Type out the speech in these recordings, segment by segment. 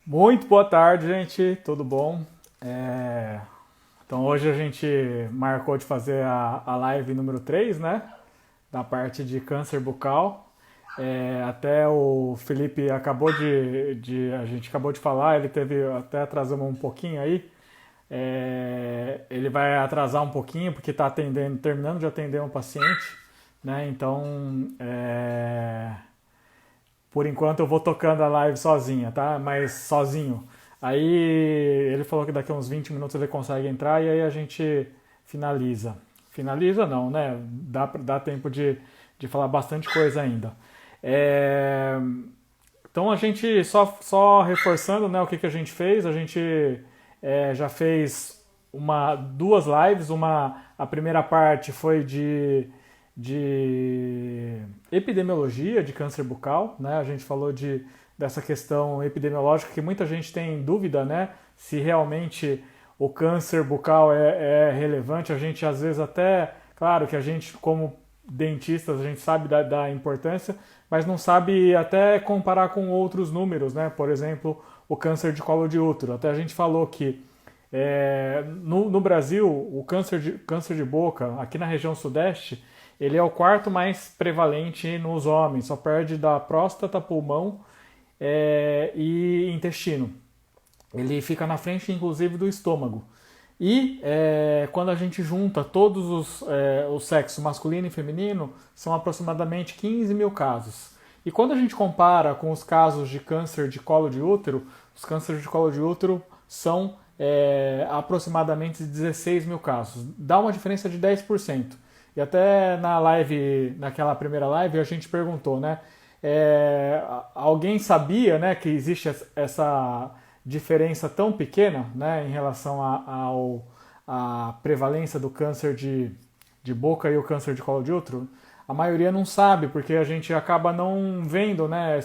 Muito boa tarde, gente. Tudo bom? Então hoje a gente marcou de fazer a live número 3, né? Da parte de câncer bucal. Até o Felipe acabou a gente acabou de falar, ele teve até atrasamos um pouquinho aí. Ele vai atrasar um pouquinho porque está atendendo, terminando de atender um paciente, né? Então, por enquanto eu vou tocando a live sozinha, tá? Mas sozinho. Aí ele falou que daqui a uns 20 minutos ele consegue entrar e aí a gente finaliza. Finaliza não, né? Dá tempo de falar bastante coisa ainda. É, Então a gente só reforçando, né, o que a gente fez. A gente já fez duas lives. A primeira parte foi de epidemiologia de câncer bucal, né? A gente falou dessa questão epidemiológica que muita gente tem dúvida, né? Se realmente o câncer bucal é relevante. A gente às vezes até, claro que a gente como dentistas a gente sabe da importância, mas não sabe até comparar com outros números, né? Por exemplo, o câncer de colo de útero. Até a gente falou que no Brasil, o câncer de boca, aqui na região sudeste, ele é o quarto mais prevalente nos homens, só perde da próstata, pulmão e intestino. Ele fica na frente, inclusive, do estômago. E quando a gente junta todos os sexos masculino e feminino, são aproximadamente 15 mil casos. E quando a gente compara com os casos de câncer de colo de útero, os cânceres de colo de útero são aproximadamente 16 mil casos. Dá uma diferença de 10%. E até naquela primeira live, a gente perguntou, né? Alguém sabia, né, que existe essa diferença tão pequena, né, em relação à prevalência do câncer de boca e o câncer de colo de útero? A maioria não sabe, porque a gente acaba não vendo, né,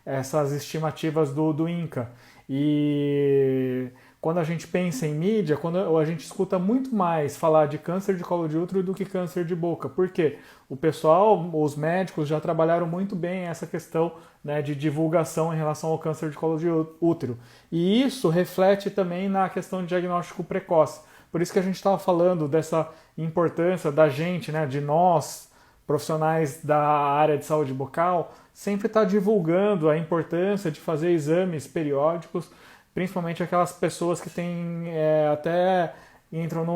essas estimativas do INCA. E quando a gente pensa em mídia, quando a gente escuta muito mais falar de câncer de colo de útero do que câncer de boca. Por quê? O pessoal, os médicos já trabalharam muito bem essa questão, né, de divulgação em relação ao câncer de colo de útero. E isso reflete também na questão de diagnóstico precoce. Por isso que a gente estava falando dessa importância da gente, né, de nós, profissionais da área de saúde bucal, sempre estar divulgando a importância de fazer exames periódicos, principalmente aquelas pessoas que têm até entram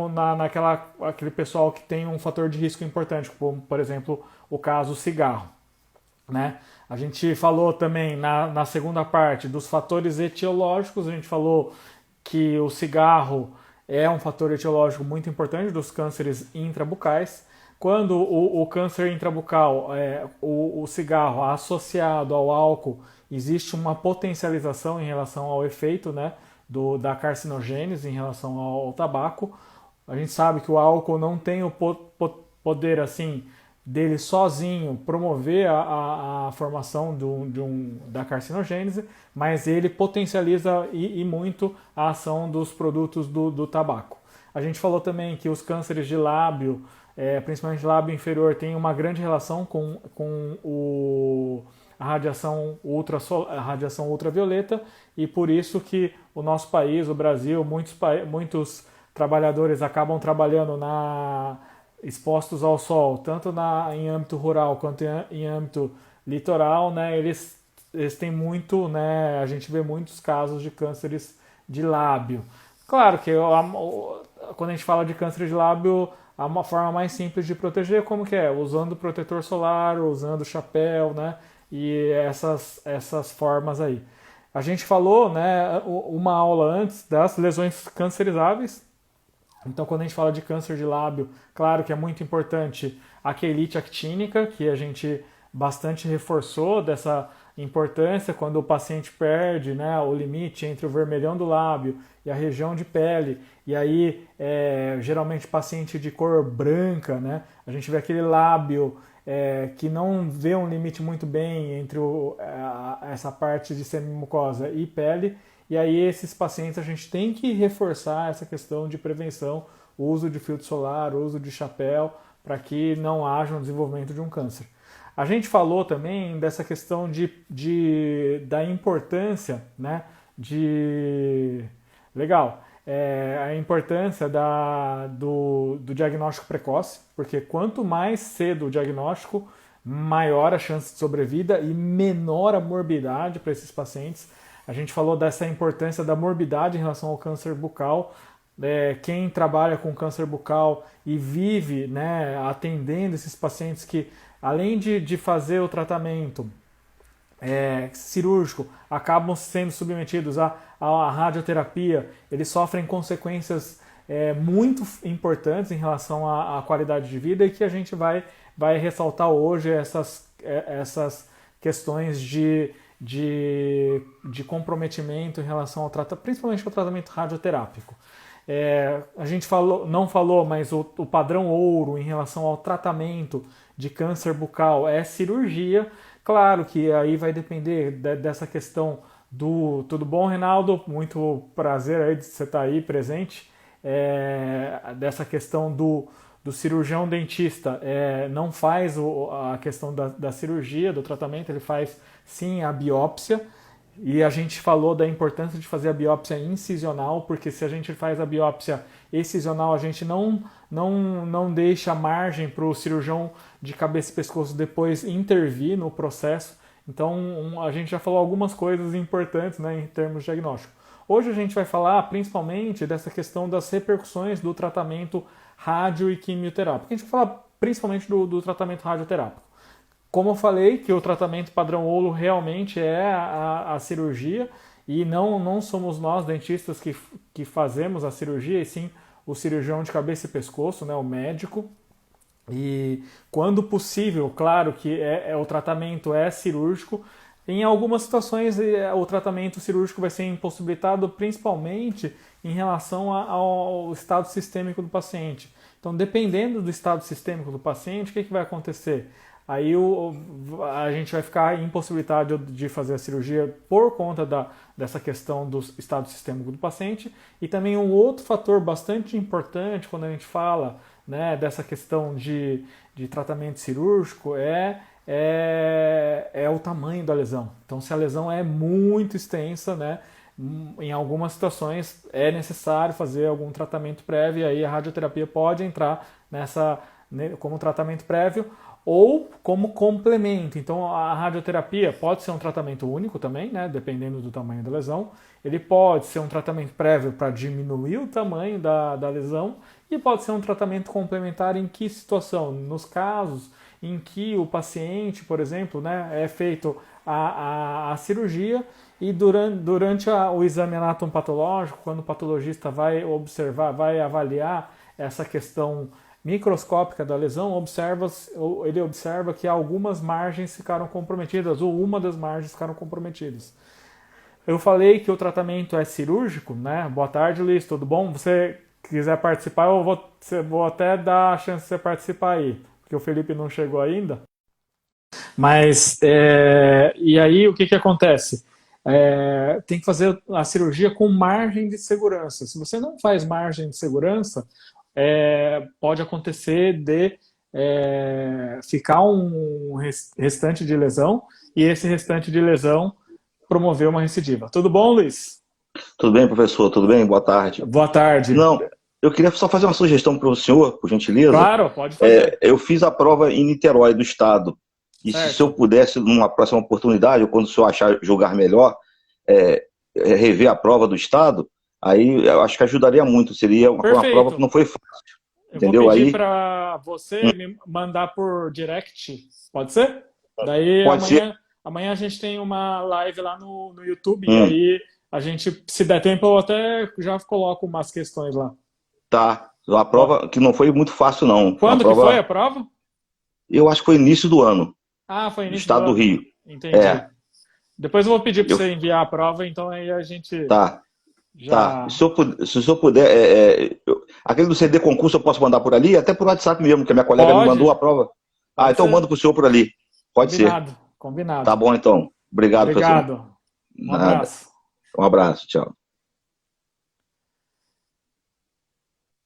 aquele pessoal que tem um fator de risco importante, como por exemplo o caso cigarro, né? A gente falou também na segunda parte dos fatores etiológicos. A gente falou que o cigarro é um fator etiológico muito importante dos cânceres intrabucais. Quando o câncer intrabucal, o cigarro associado ao álcool, existe uma potencialização em relação ao efeito, né, da carcinogênese em relação ao tabaco. A gente sabe que o álcool não tem o poder assim dele sozinho promover a formação da carcinogênese, mas ele potencializa e muito a ação dos produtos do tabaco. A gente falou também que os cânceres de lábio, principalmente lábio inferior, têm uma grande relação com a radiação ultravioleta, e por isso que o nosso país, o Brasil, muitos trabalhadores acabam trabalhando expostos ao sol, tanto em âmbito rural quanto em âmbito litoral, né? Eles têm muito, né? A gente vê muitos casos de cânceres de lábio. Claro que quando a gente fala de câncer de lábio, há uma forma mais simples de proteger, como que é? Usando protetor solar, usando chapéu, né? E essas formas aí. A gente falou, né, uma aula antes das lesões cancerizáveis. Então, quando a gente fala de câncer de lábio, claro que é muito importante a quelite actínica, que a gente bastante reforçou dessa importância quando o paciente perde, né, o limite entre o vermelhão do lábio e a região de pele. E aí, geralmente, paciente de cor branca, né, a gente vê aquele lábio que não vê um limite muito bem entre essa parte de semimucosa e pele. E aí esses pacientes a gente tem que reforçar essa questão de prevenção, uso de filtro solar, uso de chapéu, para que não haja um desenvolvimento de um câncer. A gente falou também dessa questão da importância, né, de... Legal. A importância do diagnóstico precoce, porque quanto mais cedo o diagnóstico, maior a chance de sobrevida e menor a morbidade para esses pacientes. A gente falou dessa importância da morbidade em relação ao câncer bucal. Quem trabalha com câncer bucal e vive, né, atendendo esses pacientes que, além de fazer o tratamento cirúrgico, acabam sendo submetidos à radioterapia, eles sofrem consequências muito importantes em relação à qualidade de vida, e que a gente vai ressaltar hoje essas questões de comprometimento em relação principalmente ao tratamento radioterápico. A gente não falou, mas o padrão ouro em relação ao tratamento de câncer bucal é cirurgia. Claro que aí vai depender dessa questão do... Tudo bom, Reinaldo? Muito prazer aí de você estar aí presente. Dessa questão do cirurgião dentista, não faz a questão da cirurgia, do tratamento, ele faz sim a biópsia. E a gente falou da importância de fazer a biópsia incisional, porque se a gente faz a biópsia excisional, a gente não deixa margem para o cirurgião de cabeça e pescoço depois intervir no processo. Então, a gente já falou algumas coisas importantes, né, em termos de diagnóstico. Hoje a gente vai falar principalmente dessa questão das repercussões do tratamento rádio e quimioterápico. A gente vai falar principalmente do tratamento radioterápico. Como eu falei, que o tratamento padrão ouro realmente é a cirurgia, e não somos nós, dentistas, que fazemos a cirurgia, e sim o cirurgião de cabeça e pescoço, né, o médico. E quando possível, claro que o tratamento é cirúrgico. Em algumas situações o tratamento cirúrgico vai ser impossibilitado, principalmente em relação ao estado sistêmico do paciente. Então, dependendo do estado sistêmico do paciente, o que vai acontecer? Aí a gente vai ficar impossibilitado de fazer a cirurgia por conta dessa questão do estado sistêmico do paciente. E também um outro fator bastante importante quando a gente fala, né, dessa questão de tratamento cirúrgico é o tamanho da lesão. Então, se a lesão é muito extensa, né, em algumas situações é necessário fazer algum tratamento prévio, e aí a radioterapia pode entrar como tratamento prévio ou como complemento. Então, a radioterapia pode ser um tratamento único também, né, dependendo do tamanho da lesão. Ele pode ser um tratamento prévio para diminuir o tamanho da lesão, e pode ser um tratamento complementar em que situação? Nos casos em que o paciente, por exemplo, né, é feito a cirurgia, e durante o exame anatomopatológico, quando o patologista vai observar, vai avaliar essa questão microscópica da lesão, ele observa que algumas margens ficaram comprometidas, ou uma das margens ficaram comprometidas. Eu falei que o tratamento é cirúrgico, né? Boa tarde, Luiz, tudo bom? Você quiser participar, eu vou até dar a chance de você participar aí, porque o Felipe não chegou ainda. Mas, e aí o que acontece? Tem que fazer a cirurgia com margem de segurança. Se você não faz margem de segurança, pode acontecer de ficar um restante de lesão, e esse restante de lesão promover uma recidiva. Tudo bom, Luiz? Tudo bem, professor? Tudo bem? Boa tarde. Boa tarde. Não, eu queria só fazer uma sugestão para o senhor, por gentileza. Claro, pode fazer. Eu fiz a prova em Niterói, do estado. E Certo. se eu pudesse, numa próxima oportunidade, ou quando o senhor achar julgar melhor, rever a prova do estado, aí eu acho que ajudaria muito. Seria uma prova que não foi fácil. Entendeu? Eu vou pedir aí para você me mandar por direct, pode ser? Daí pode ser. amanhã a gente tem uma live lá no YouTube, e aí a gente, se der tempo, eu até já coloco umas questões lá. Tá. A prova que não foi muito fácil, não. Quando que foi a prova? Eu acho que foi início do ano. Ah, foi início do estado do Rio. Entendi. Depois eu vou pedir para você enviar a prova, então aí a gente... Tá. Se o senhor puder, aquele do CD concurso eu posso mandar por ali, até por WhatsApp mesmo, que a minha colega me mandou a prova. Então eu mando pro senhor por ali. Pode ser. Combinado. Tá bom, então. Obrigado, professor. Um abraço. Um abraço, tchau.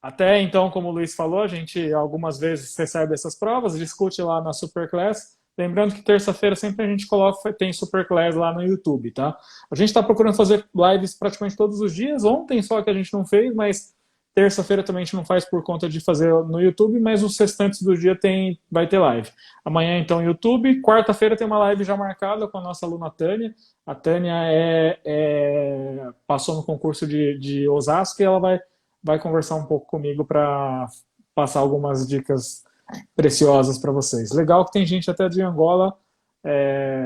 Até então, como o Luiz falou, a gente algumas vezes recebe essas provas, discute lá na Superclass, Lembrando que terça-feira sempre a gente coloca, tem Superclass lá no YouTube, tá? A gente está procurando fazer lives praticamente todos os dias. Ontem só que a gente não fez, mas terça-feira também a gente não faz por conta de fazer no YouTube, mas os restantes do dia vai ter live. Amanhã, então, YouTube. Quarta-feira tem uma live já marcada com a nossa aluna Tânia. A Tânia passou no concurso de Osasco e ela vai conversar um pouco comigo para passar algumas dicas preciosas para vocês. Legal que tem gente até de Angola.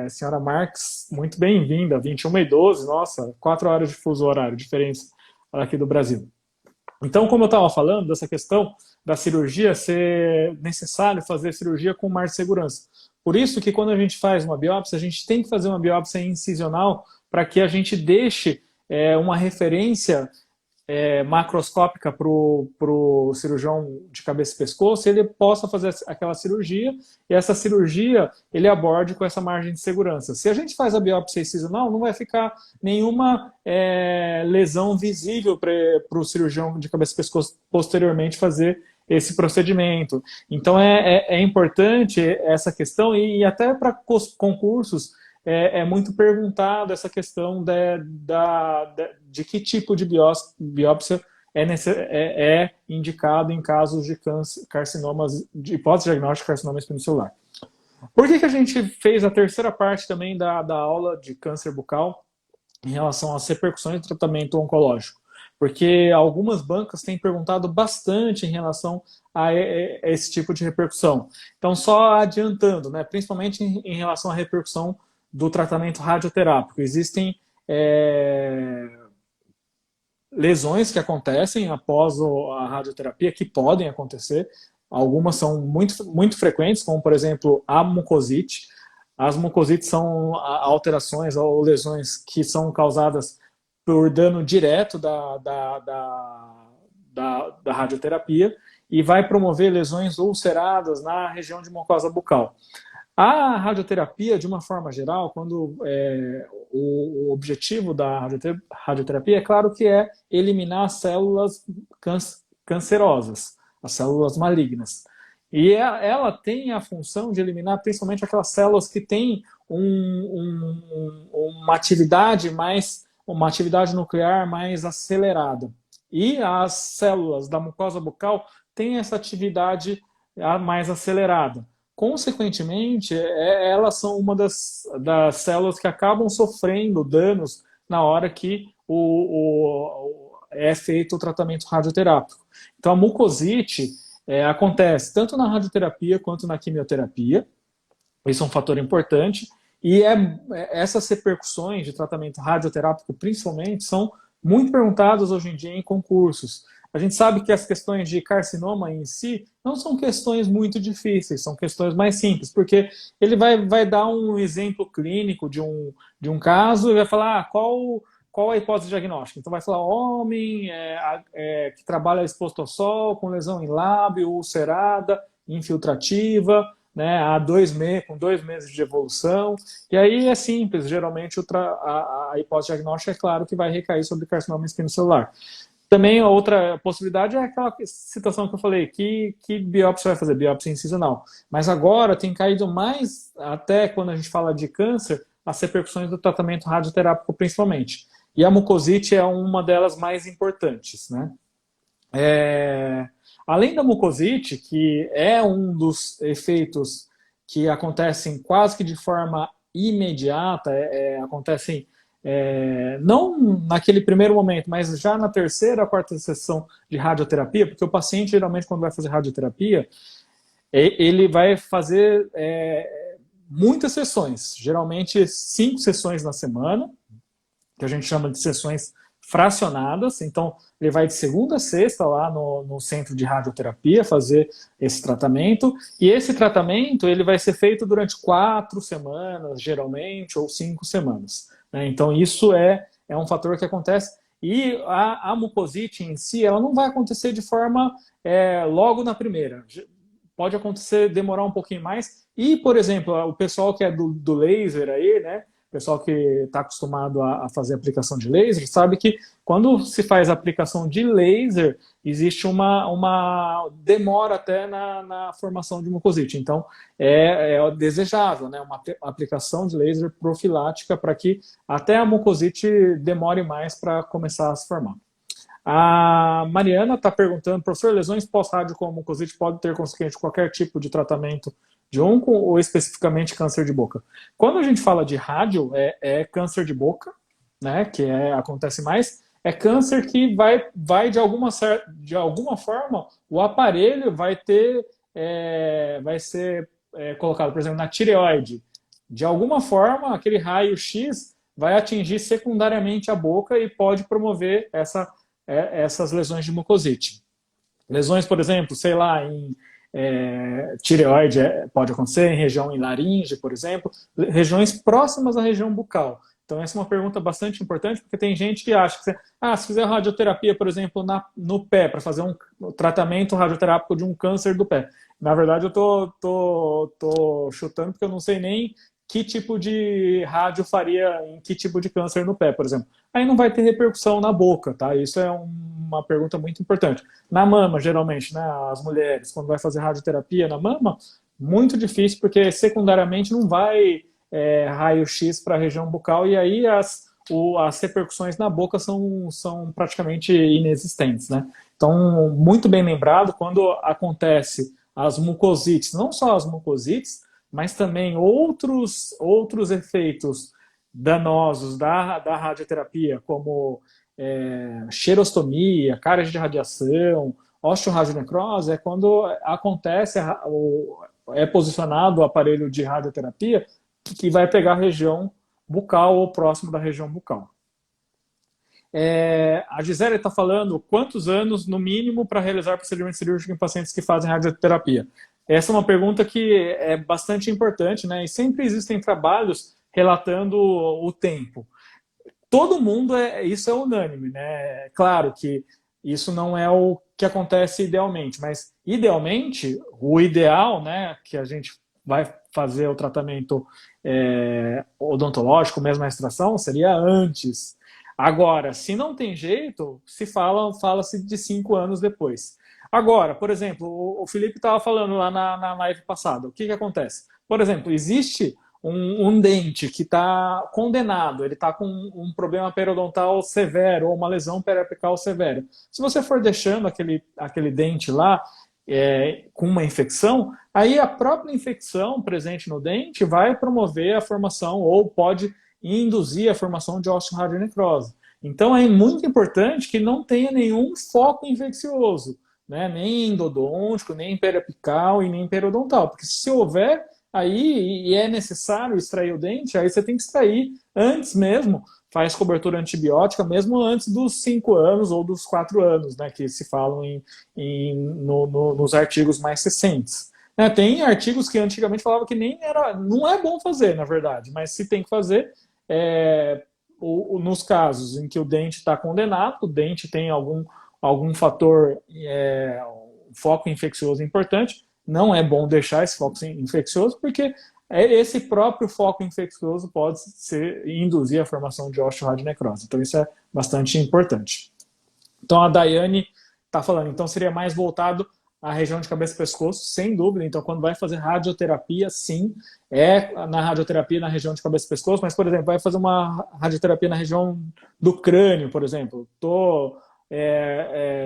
Senhora Marques, muito bem-vinda. 21h12, nossa, 4 horas de fuso horário, diferença aqui do Brasil. Então, como eu estava falando, dessa questão da cirurgia, ser necessário fazer cirurgia com mais segurança. Por isso que quando a gente faz uma biópsia, a gente tem que fazer uma biópsia incisional para que a gente deixe uma referência macroscópica para o cirurgião de cabeça e pescoço, ele possa fazer aquela cirurgia, e essa cirurgia ele aborde com essa margem de segurança. Se a gente faz a biópsia incisional, não vai ficar nenhuma lesão visível para o cirurgião de cabeça e pescoço posteriormente fazer esse procedimento. Então é importante essa questão, e até para concursos é muito perguntado essa questão de que tipo de biópsia é indicado em casos de carcinomas, de hipótese diagnóstica de carcinoma espinocelular. Por que a gente fez a terceira parte também da aula de câncer bucal em relação às repercussões do tratamento oncológico? Porque algumas bancas têm perguntado bastante em relação a esse tipo de repercussão. Então, só adiantando, né, principalmente em relação à repercussão do tratamento radioterápico. Existem lesões que acontecem após a radioterapia, que podem acontecer. Algumas são muito, muito frequentes, como, por exemplo, a mucosite. As mucosites são alterações ou lesões que são causadas por dano direto da radioterapia e vai promover lesões ulceradas na região de mucosa bucal. A radioterapia, de uma forma geral, quando o objetivo da radioterapia, é claro que é eliminar as células cancerosas, as células malignas. E ela tem a função de eliminar principalmente aquelas células que têm uma atividade nuclear mais acelerada. E as células da mucosa bucal têm essa atividade mais acelerada. Consequentemente, elas são uma das células que acabam sofrendo danos na hora que é feito o tratamento radioterápico. Então, a mucosite acontece tanto na radioterapia quanto na quimioterapia. Isso é um fator importante. E essas repercussões de tratamento radioterápico, principalmente, são muito perguntadas hoje em dia em concursos. A gente sabe que as questões de carcinoma em si não são questões muito difíceis, são questões mais simples, porque ele vai dar um exemplo clínico de um caso e vai falar qual a hipótese diagnóstica. Então vai falar homem que trabalha exposto ao sol, com lesão em lábio, ulcerada, infiltrativa, né, com 2 meses de evolução. E aí é simples, geralmente a hipótese diagnóstica é claro que vai recair sobre carcinoma espinocelular. Também a outra possibilidade é aquela situação que eu falei, que biópsia vai fazer? Biópsia incisional. Mas agora tem caído mais, até quando a gente fala de câncer, as repercussões do tratamento radioterápico principalmente. E a mucosite é uma delas mais importantes, né? Além da mucosite, que é um dos efeitos que acontecem quase que de forma imediata, acontecem não naquele primeiro momento, mas já na terceira, quarta sessão de radioterapia, porque o paciente geralmente quando vai fazer radioterapia, ele vai fazer muitas sessões, geralmente 5 sessões na semana, que a gente chama de sessões fracionadas. Então ele vai de segunda a sexta lá no centro de radioterapia fazer esse tratamento, e esse tratamento ele vai ser feito durante 4 semanas, geralmente, ou 5 semanas. Então isso é um fator que acontece, e a mucosite em si, ela não vai acontecer de forma logo na primeira, pode acontecer, demorar um pouquinho mais, e por exemplo, o pessoal que é do laser aí, né, o pessoal que está acostumado a fazer aplicação de laser sabe que quando se faz aplicação de laser, existe uma demora até na formação de mucosite. Então, é desejável, né, uma aplicação de laser profilática para que até a mucosite demore mais para começar a se formar. A Mariana está perguntando, professor, lesões pós-rádio com mucosite podem ter consequência de qualquer tipo de tratamento de onco ou especificamente câncer de boca? Quando a gente fala de rádio, é câncer de boca, né, que acontece mais, é câncer que vai de alguma forma, o aparelho vai ser colocado, por exemplo, na tireoide. De alguma forma, aquele raio-x vai atingir secundariamente a boca e pode promover essas lesões de mucosite. Lesões, por exemplo, sei lá, em tireoide pode acontecer, em região em laringe, por exemplo, regiões próximas à região bucal. Então, essa é uma pergunta bastante importante, porque tem gente que acha que se fizer radioterapia, por exemplo, no pé, para fazer um tratamento radioterápico de um câncer do pé. Na verdade, eu tô chutando, porque eu não sei nem que tipo de rádio faria em que tipo de câncer no pé, por exemplo. Aí não vai ter repercussão na boca, tá? Isso é uma pergunta muito importante. Na mama, geralmente, né, as mulheres, quando vai fazer radioterapia na mama, muito difícil, porque secundariamente não vai raio-x para a região bucal, e aí as repercussões na boca são praticamente inexistentes, né? Então, muito bem lembrado, quando acontece as mucosites, não só as mucosites, mas também outros efeitos danosos da radioterapia, como xerostomia, cáries de radiação, osteoradionecrose, é quando acontece, é posicionado o aparelho de radioterapia que vai pegar a região bucal ou próximo da região bucal. A Gisele está falando quantos anos, no mínimo, para realizar procedimento cirúrgico em pacientes que fazem radioterapia. Essa é uma pergunta que é bastante importante, né? E sempre existem trabalhos relatando o tempo. Todo mundo, isso é unânime, né? Claro que isso não é o que acontece idealmente, mas idealmente, o ideal, né, que a gente vai fazer o tratamento odontológico, mesmo a extração, seria antes. Agora, se não tem jeito, fala-se de 5 anos depois. Agora, por exemplo, o Felipe estava falando lá na live passada, o que acontece? Por exemplo, existe um dente que está condenado, ele está com um problema periodontal severo ou uma lesão periapical severa. Se você for deixando aquele dente lá com uma infecção, aí a própria infecção presente no dente vai promover a formação ou pode induzir a formação de osteoradionecrose. Então é muito importante que não tenha nenhum foco infeccioso, né? Nem endodôntico, nem periapical e nem periodontal, porque se houver aí e é necessário extrair o dente, aí você tem que extrair antes mesmo, faz cobertura antibiótica mesmo antes dos 5 anos ou dos 4 anos, né, que se falam nos artigos mais recentes. Tem artigos que antigamente falavam que não é bom fazer, na verdade, mas se tem que fazer, nos casos em que o dente está condenado, o dente tem algum fator, foco infeccioso importante, não é bom deixar esse foco infeccioso, porque esse próprio foco infeccioso pode induzir a formação de osteoradionecrose. Então isso é bastante importante. Então a Daiane está falando, então seria mais voltado à região de cabeça e pescoço, sem dúvida. Então quando vai fazer radioterapia, sim, na radioterapia na região de cabeça e pescoço, mas, por exemplo, vai fazer uma radioterapia na região do crânio, por exemplo. Estou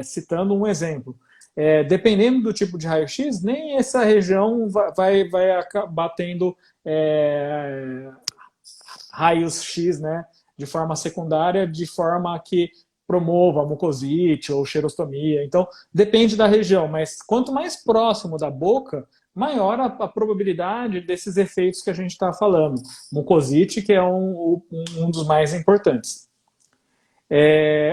citando um exemplo. Dependendo do tipo de raio-x, nem essa região vai acabar tendo raios-x, né, de forma secundária, de forma que promova a mucosite ou xerostomia. Então, depende da região, mas quanto mais próximo da boca, maior a probabilidade desses efeitos que a gente está falando. Mucosite, que é um dos mais importantes.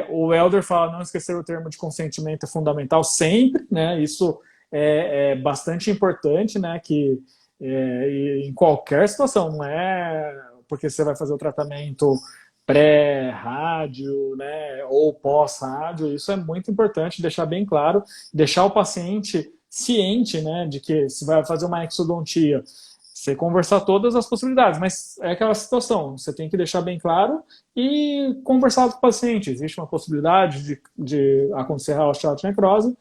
O Helder fala, não esquecer o termo de consentimento é fundamental sempre, né? Isso é bastante importante, né? Que em qualquer situação, não é porque você vai fazer o tratamento pré-rádio, né? Ou pós-rádio, isso é muito importante, deixar bem claro, deixar o paciente ciente, né? De que se vai fazer uma exodontia, você conversar todas as possibilidades, mas é aquela situação, você tem que deixar bem claro e conversar com o paciente. Existe uma possibilidade de acontecer a osteoartrose,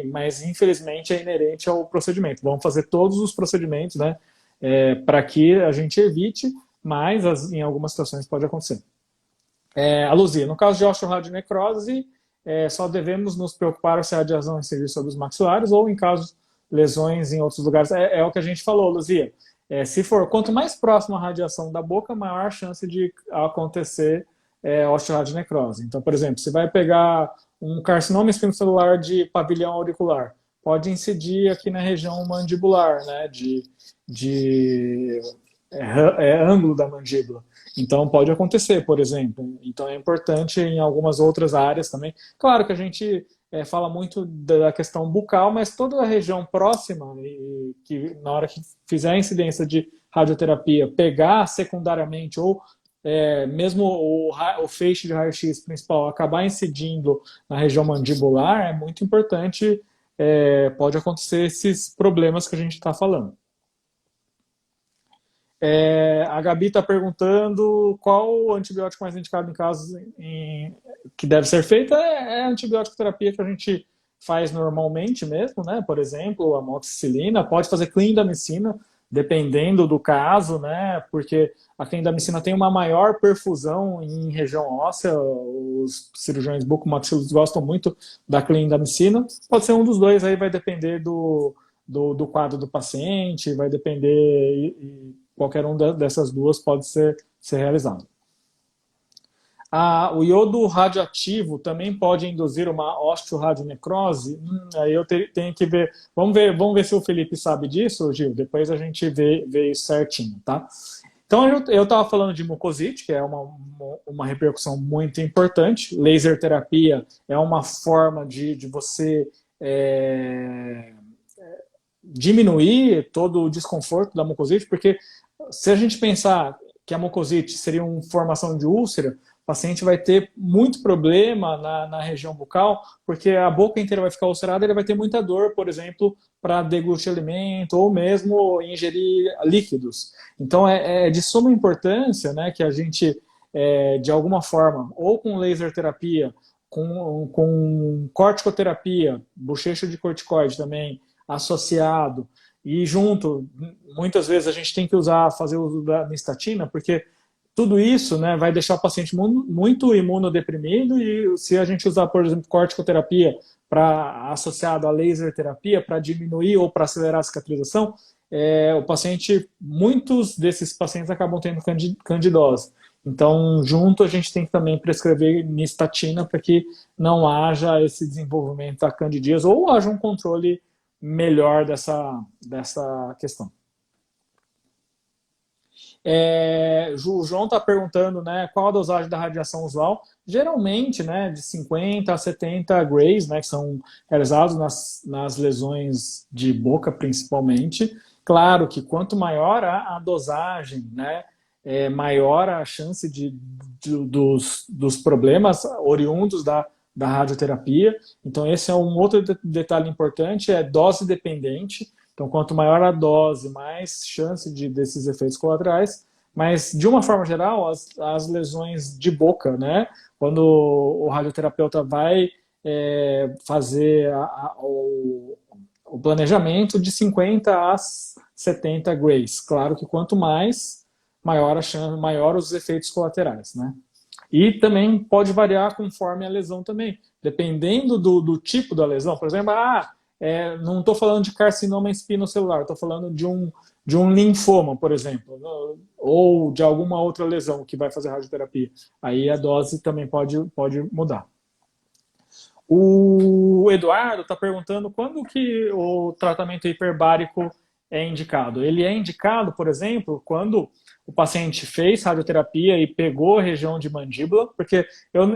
mas infelizmente é inerente ao procedimento. Vamos fazer todos os procedimentos, né, para que a gente evite, mas em algumas situações pode acontecer. A Luzia, no caso de osteoradionecrose, só devemos nos preocupar se a radiação incidir sobre os maxilares ou em casos lesões em outros lugares. É o que a gente falou, Luzia. Se for, quanto mais próximo a radiação da boca, maior a chance de acontecer osteoradionecrose. Então, por exemplo, você vai pegar um carcinoma espinocelular de pavilhão auricular, pode incidir aqui na região mandibular, né, ângulo da mandíbula. Então, pode acontecer, por exemplo. Então, é importante em algumas outras áreas também. Claro que a gente fala muito da questão bucal, mas toda a região próxima, que na hora que fizer a incidência de radioterapia, pegar secundariamente ou mesmo o feixe de raio-x principal acabar incidindo na região mandibular, é muito importante, pode acontecer esses problemas que a gente está falando. A Gabi está perguntando qual o antibiótico mais indicado em casos que deve ser feito. É a antibiótico terapia que a gente faz normalmente mesmo, né? Por exemplo, a amoxicilina, pode fazer clindamicina, dependendo do caso, né? Porque a clindamicina tem uma maior perfusão em região óssea, os cirurgiões bucomaxilos gostam muito da clindamicina. Pode ser um dos dois, aí vai depender do quadro do paciente, vai depender... Qualquer um dessas duas pode ser realizado. O iodo radioativo também pode induzir uma osteoradionecrose? Aí eu tenho que ver. Vamos ver se o Felipe sabe disso, Gil. Depois a gente vê isso certinho, tá? Então, eu estava falando de mucosite, que é uma repercussão muito importante. Laser terapia é uma forma de você diminuir todo o desconforto da mucosite, porque se a gente pensar que a mucosite seria uma formação de úlcera, o paciente vai ter muito problema na região bucal, porque a boca inteira vai ficar ulcerada, ele vai ter muita dor, por exemplo, para deglutir alimento ou mesmo ingerir líquidos. Então, é de suma importância, né, que a gente, de alguma forma, ou com laser terapia, com corticoterapia, bochecho de corticoide também, associado, e junto, muitas vezes a gente tem que fazer uso da nistatina, porque tudo isso, né, vai deixar o paciente muito imunodeprimido, e se a gente usar, por exemplo, corticoterapia associado a laser terapia para diminuir ou para acelerar a cicatrização, muitos desses pacientes acabam tendo candidose. Então, junto, a gente tem que também prescrever nistatina para que não haja esse desenvolvimento da candidíase ou haja um controle melhor dessa questão. O João está perguntando, né, qual a dosagem da radiação usual. Geralmente, né, de 50 a 70 grays, né, que são realizados nas lesões de boca, principalmente. Claro que quanto maior a dosagem, né, maior a chance dos problemas oriundos da radioterapia. Então, esse é um outro detalhe importante, é dose dependente. Então, quanto maior a dose, mais chance desses efeitos colaterais. Mas, de uma forma geral, as lesões de boca, né? Quando o radioterapeuta vai fazer o planejamento de 50 a 70 grays. Claro que quanto mais, maior os efeitos colaterais, né? E também pode variar conforme a lesão também. Dependendo do tipo da lesão. Por exemplo, não estou falando de carcinoma espinocelular, estou falando de um linfoma, por exemplo, ou de alguma outra lesão que vai fazer radioterapia. Aí a dose também pode mudar. O Eduardo está perguntando quando que o tratamento hiperbárico é indicado. Ele é indicado, por exemplo, quando o paciente fez radioterapia e pegou a região de mandíbula, porque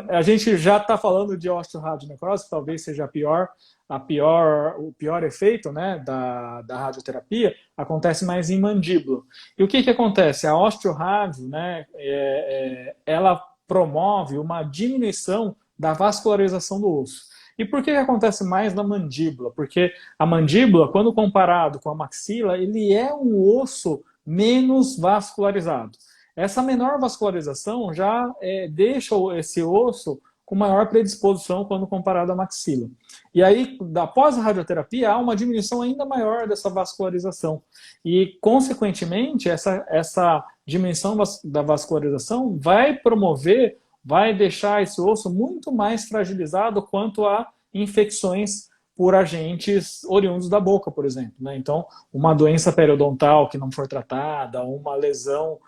a gente já está falando de osteoradionecrose, que talvez seja o pior efeito, né, da radioterapia, acontece mais em mandíbula. E o que acontece? A osteoradio, né, ela promove uma diminuição da vascularização do osso. E por que acontece mais na mandíbula? Porque a mandíbula, quando comparado com a maxila, ele é um osso menos vascularizado. Essa menor vascularização já deixa esse osso com maior predisposição quando comparado à maxila. E aí, após a radioterapia, há uma diminuição ainda maior dessa vascularização. E, consequentemente, essa diminuição da vascularização vai deixar esse osso muito mais fragilizado quanto a infecções por agentes oriundos da boca, por exemplo, né? Então, uma doença periodontal que não for tratada, uma lesão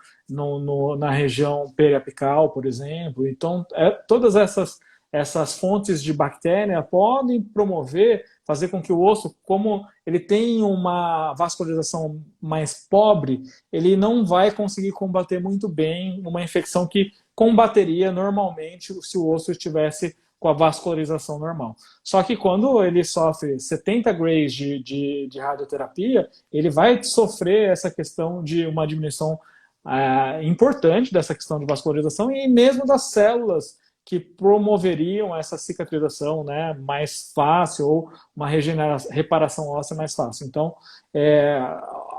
na região periapical, por exemplo. Então, todas essas fontes de bactéria podem fazer com que o osso, como ele tem uma vascularização mais pobre, ele não vai conseguir combater muito bem uma infecção que combateria normalmente se o osso estivesse com a vascularização normal. Só que quando ele sofre 70 grays de radioterapia, ele vai sofrer essa questão de uma diminuição importante dessa questão de vascularização e mesmo das células que promoveriam essa cicatrização, né, mais fácil ou uma reparação óssea mais fácil. Então,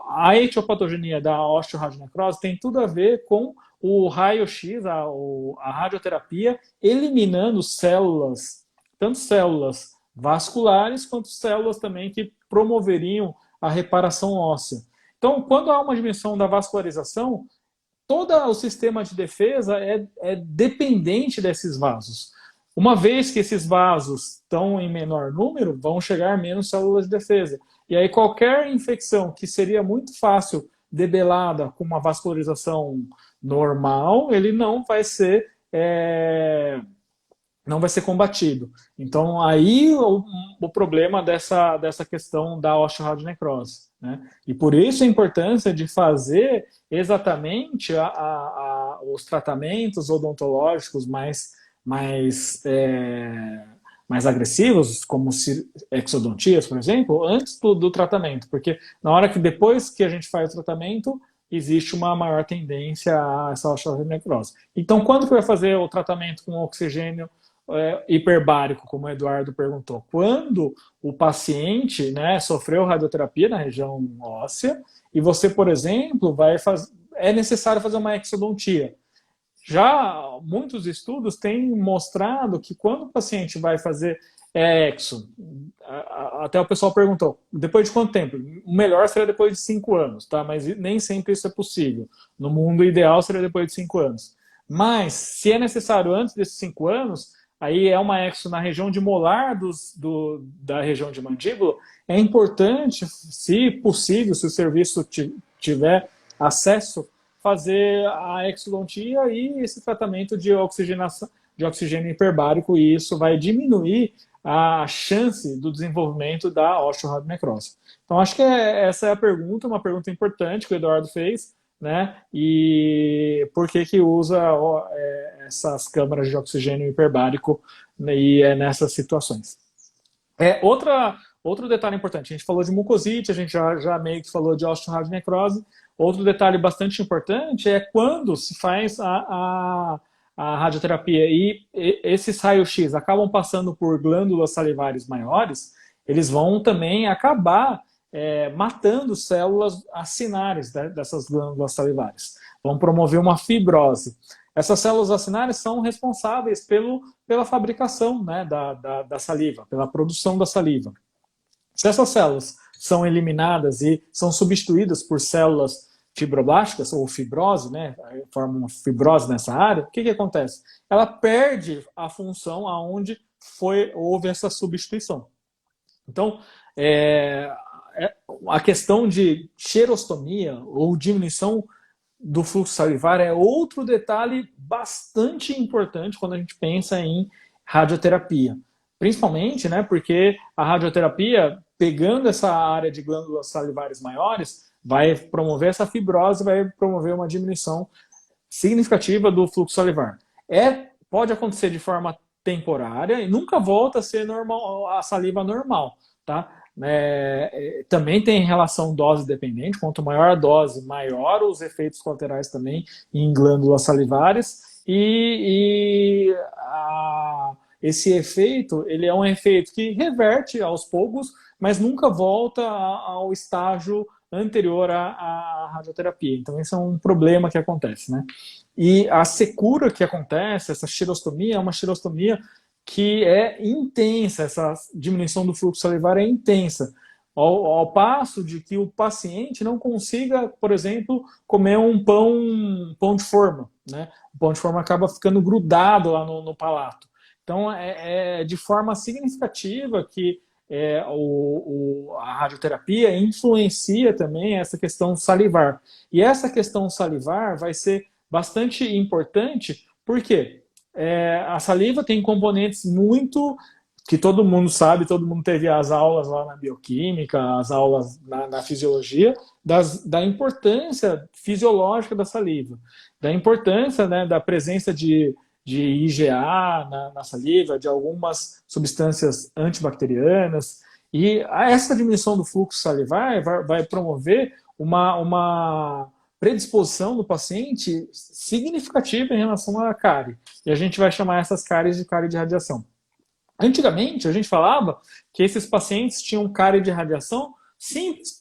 a etiopatogenia da osteoradionecrose tem tudo a ver com o raio-x, a radioterapia, eliminando células, tanto células vasculares quanto células também que promoveriam a reparação óssea. Então, quando há uma diminuição da vascularização, todo o sistema de defesa é dependente desses vasos. Uma vez que esses vasos estão em menor número, vão chegar menos células de defesa. E aí qualquer infecção que seria muito fácil debelada com uma vascularização normal, ele não vai ser combatido. Então, aí o problema dessa questão da osteoradionecrose, né? E por isso a importância de fazer exatamente os tratamentos odontológicos mais agressivos, como exodontias, por exemplo, antes do tratamento, porque na hora que depois que a gente faz o tratamento, existe uma maior tendência a essa osteoradionecrose. Então, quando que vai fazer o tratamento com oxigênio hiperbárico, como o Eduardo perguntou? Quando o paciente, né, sofreu radioterapia na região óssea e você, por exemplo, é necessário fazer uma exodontia. Já muitos estudos têm mostrado que quando o paciente vai fazer exo, até o pessoal perguntou, depois de quanto tempo? O melhor seria depois de 5 anos, tá? Mas nem sempre isso é possível. No mundo ideal seria depois de 5 anos. Mas, se é necessário antes desses 5 anos, aí é uma exo na região de molar da região de mandíbula, é importante, se possível, se o serviço tiver acesso, fazer a exodontia e esse tratamento de oxigênio hiperbárico, e isso vai diminuir a chance do desenvolvimento da osteoradionecrose. Então, acho que essa é a pergunta, uma pergunta importante que o Eduardo fez, né? E por que usa essas câmaras de oxigênio hiperbárico, né, e nessas situações. Outro detalhe importante, a gente falou de mucosite, a gente já meio que falou de osteoradionecrose. Outro detalhe bastante importante é quando se faz a radioterapia e esses raios-x acabam passando por glândulas salivares maiores, eles vão também acabar matando células acinares dessas glândulas salivares. Vão promover uma fibrose. Essas células acinares são responsáveis pela fabricação, né, da saliva, pela produção da saliva. Se essas células são eliminadas e são substituídas por células fibroblásticas ou fibrose, né, forma uma fibrose nessa área, o que acontece? Ela perde a função aonde houve essa substituição. Então, a questão de xerostomia ou diminuição do fluxo salivar é outro detalhe bastante importante quando a gente pensa em radioterapia. Principalmente, né, porque a radioterapia, pegando essa área de glândulas salivares maiores, vai promover essa fibrose, vai promover uma diminuição significativa do fluxo salivar. Pode acontecer de forma temporária e nunca volta a ser normal, a saliva normal, tá? Também tem relação dose dependente, quanto maior a dose, maior os efeitos colaterais também em glândulas salivares, e esse efeito, ele é um efeito que reverte aos poucos, mas nunca volta ao estágio anterior à radioterapia. Então, esse é um problema que acontece, né? E a secura que acontece, essa xerostomia, é uma xerostomia que é intensa, essa diminuição do fluxo salivar é intensa, ao passo de que o paciente não consiga, por exemplo, comer um pão de forma, né? O pão de forma acaba ficando grudado lá no palato. Então, é de forma significativa que a radioterapia influencia também essa questão salivar. E essa questão salivar vai ser bastante importante, porque a saliva tem componentes muito que todo mundo sabe, todo mundo teve as aulas lá na bioquímica, as aulas na fisiologia, da importância fisiológica da saliva, da importância, né, da presença de IgA na saliva, de algumas substâncias antibacterianas, e essa diminuição do fluxo salivar vai promover uma predisposição do paciente significativa em relação à cárie. E a gente vai chamar essas cáries de cárie de radiação. Antigamente, a gente falava que esses pacientes tinham cárie de radiação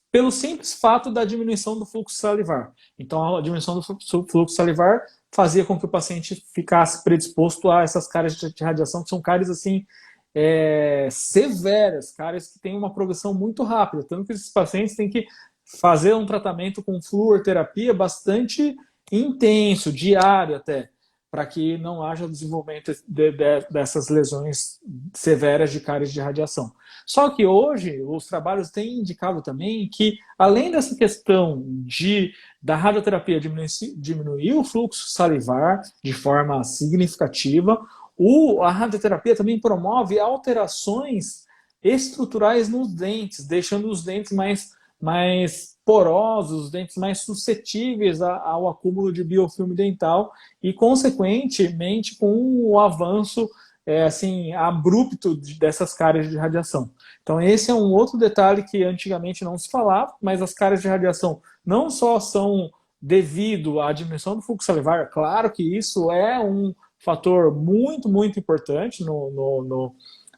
pelo simples fato da diminuição do fluxo salivar. Então, a diminuição do fluxo salivar fazia com que o paciente ficasse predisposto a essas cáries de radiação, que são cáries assim, severas, cáries que têm uma progressão muito rápida. Tanto que esses pacientes têm que fazer um tratamento com fluoroterapia bastante intenso, diário até, para que não haja desenvolvimento dessas lesões severas de cáries de radiação. Só que hoje os trabalhos têm indicado também que, além dessa questão da radioterapia diminuir o fluxo salivar de forma significativa, a radioterapia também promove alterações estruturais nos dentes, deixando os dentes mais porosos, os dentes mais suscetíveis ao acúmulo de biofilme dental e, consequentemente, com o avanço assim, abrupto dessas cáries de radiação. Então, esse é um outro detalhe que antigamente não se falava, mas as cáries de radiação não só são devido à diminuição do fluxo salivar, claro que isso é um fator muito, muito importante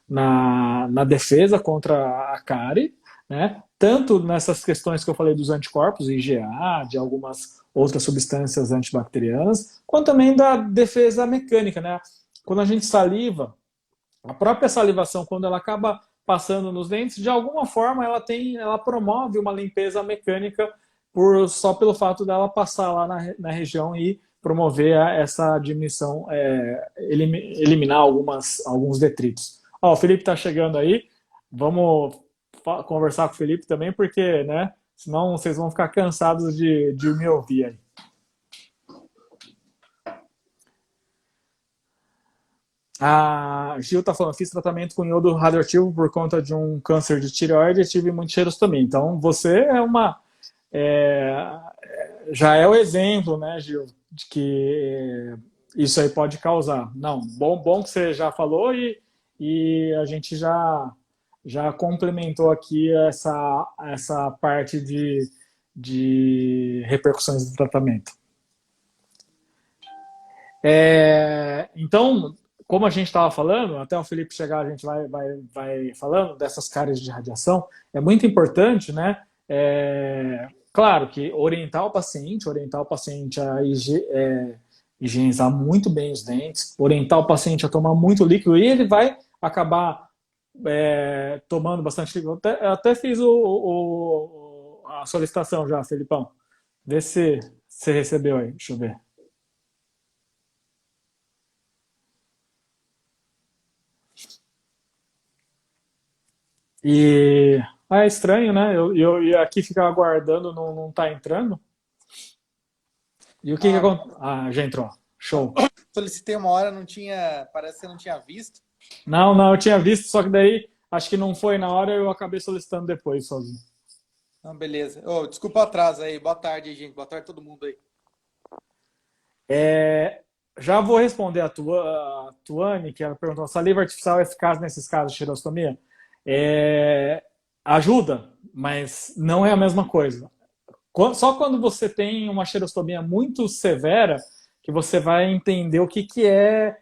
na defesa contra a cárie, né? Tanto nessas questões que eu falei dos anticorpos, IgA, de algumas outras substâncias antibacterianas, quanto também da defesa mecânica, né? Quando a gente saliva, a própria salivação, quando ela acaba passando nos dentes, de alguma forma ela promove uma limpeza mecânica só pelo fato dela passar lá na região e promover essa diminuição, eliminar alguns detritos. Ó, o Felipe está chegando aí, vamos conversar com o Felipe também, porque, né, senão vocês vão ficar cansados de me ouvir aí. A Gil está falando, fiz tratamento com iodo radioativo por conta de um câncer de tireoide e tive muito xerostomia. Então, você já é o exemplo, né, Gil, de que isso aí pode causar. Não, bom que você já falou e a gente já complementou aqui essa parte de repercussões do tratamento. Então, como a gente estava falando, até o Felipe chegar a gente vai falando dessas cáries de radiação, é muito importante, né? Claro que orientar o paciente a higienizar muito bem os dentes, orientar o paciente a tomar muito líquido e ele vai acabar tomando bastante líquido. Até fiz a solicitação já, Felipão. Vê se você recebeu aí, deixa eu ver. E é estranho, né? Eu aqui ficar aguardando, não tá entrando. E o que acontece? Já entrou. Show. Solicitei uma hora, parece que você não tinha visto. Não, eu tinha visto, só que daí acho que não foi na hora, eu acabei solicitando depois sozinho. Não, beleza. Desculpa o atraso aí. Boa tarde, gente. Boa tarde a todo mundo aí. Já vou responder a Tuane, que ela perguntou: saliva artificial é eficaz nesses casos de xerostomia? Ajuda, mas não é a mesma coisa. Só quando você tem uma xerostomia muito severa que você vai entender o que é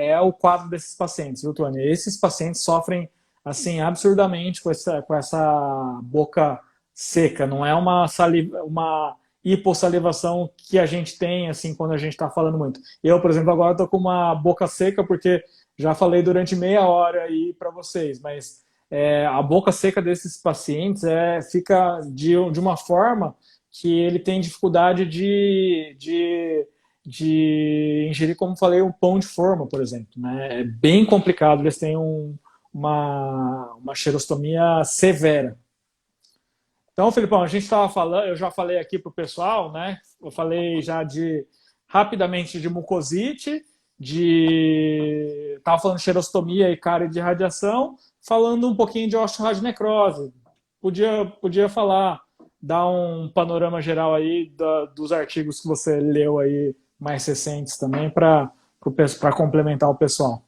é o quadro desses pacientes, viu, Tony? Esses pacientes sofrem, assim, absurdamente com essa boca seca. Não é uma hipossalivação que a gente tem, assim, quando a gente está falando muito. Eu, por exemplo, agora estou com uma boca seca porque já falei durante meia hora aí para vocês, mas a boca seca desses pacientes fica de uma forma que ele tem dificuldade de ingerir, como falei, um pão de forma, por exemplo. Né? É bem complicado, eles têm uma xerostomia severa. Então, Felipão, a gente estava falando, eu já falei aqui para o pessoal, né? Eu falei já rapidamente de mucosite, estava falando de xerostomia e cárie de radiação, falando um pouquinho de osteoradionecrose. Podia falar, dar um panorama geral aí dos artigos que você leu aí mais recentes também para complementar o pessoal.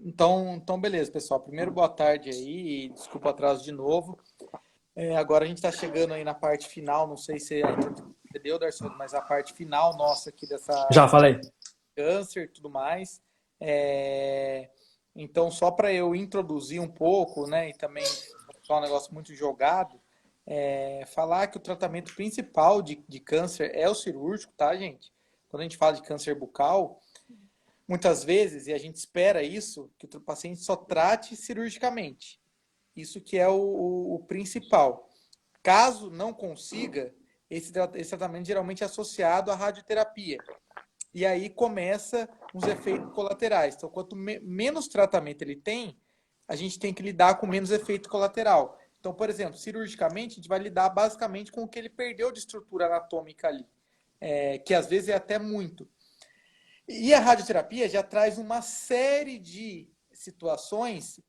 Então, beleza, pessoal. Primeiro, boa tarde aí, desculpa o atraso de novo. Agora a gente está chegando aí na parte final, não sei se entendeu, Darcy, mas a parte final nossa aqui dessa... Já falei. Câncer e tudo mais. Então, só para eu introduzir um pouco, né, e também só um negócio muito jogado, falar que o tratamento principal de câncer é o cirúrgico, tá, gente? Quando a gente fala de câncer bucal, muitas vezes, e a gente espera isso, que o paciente só trate cirurgicamente. Isso que é o principal. Caso não consiga, esse tratamento geralmente é associado à radioterapia. E aí começa uns efeitos colaterais. Então, quanto menos tratamento ele tem, a gente tem que lidar com menos efeito colateral. Então, por exemplo, cirurgicamente, a gente vai lidar basicamente com o que ele perdeu de estrutura anatômica ali, que às vezes é até muito. E a radioterapia já traz uma série de situações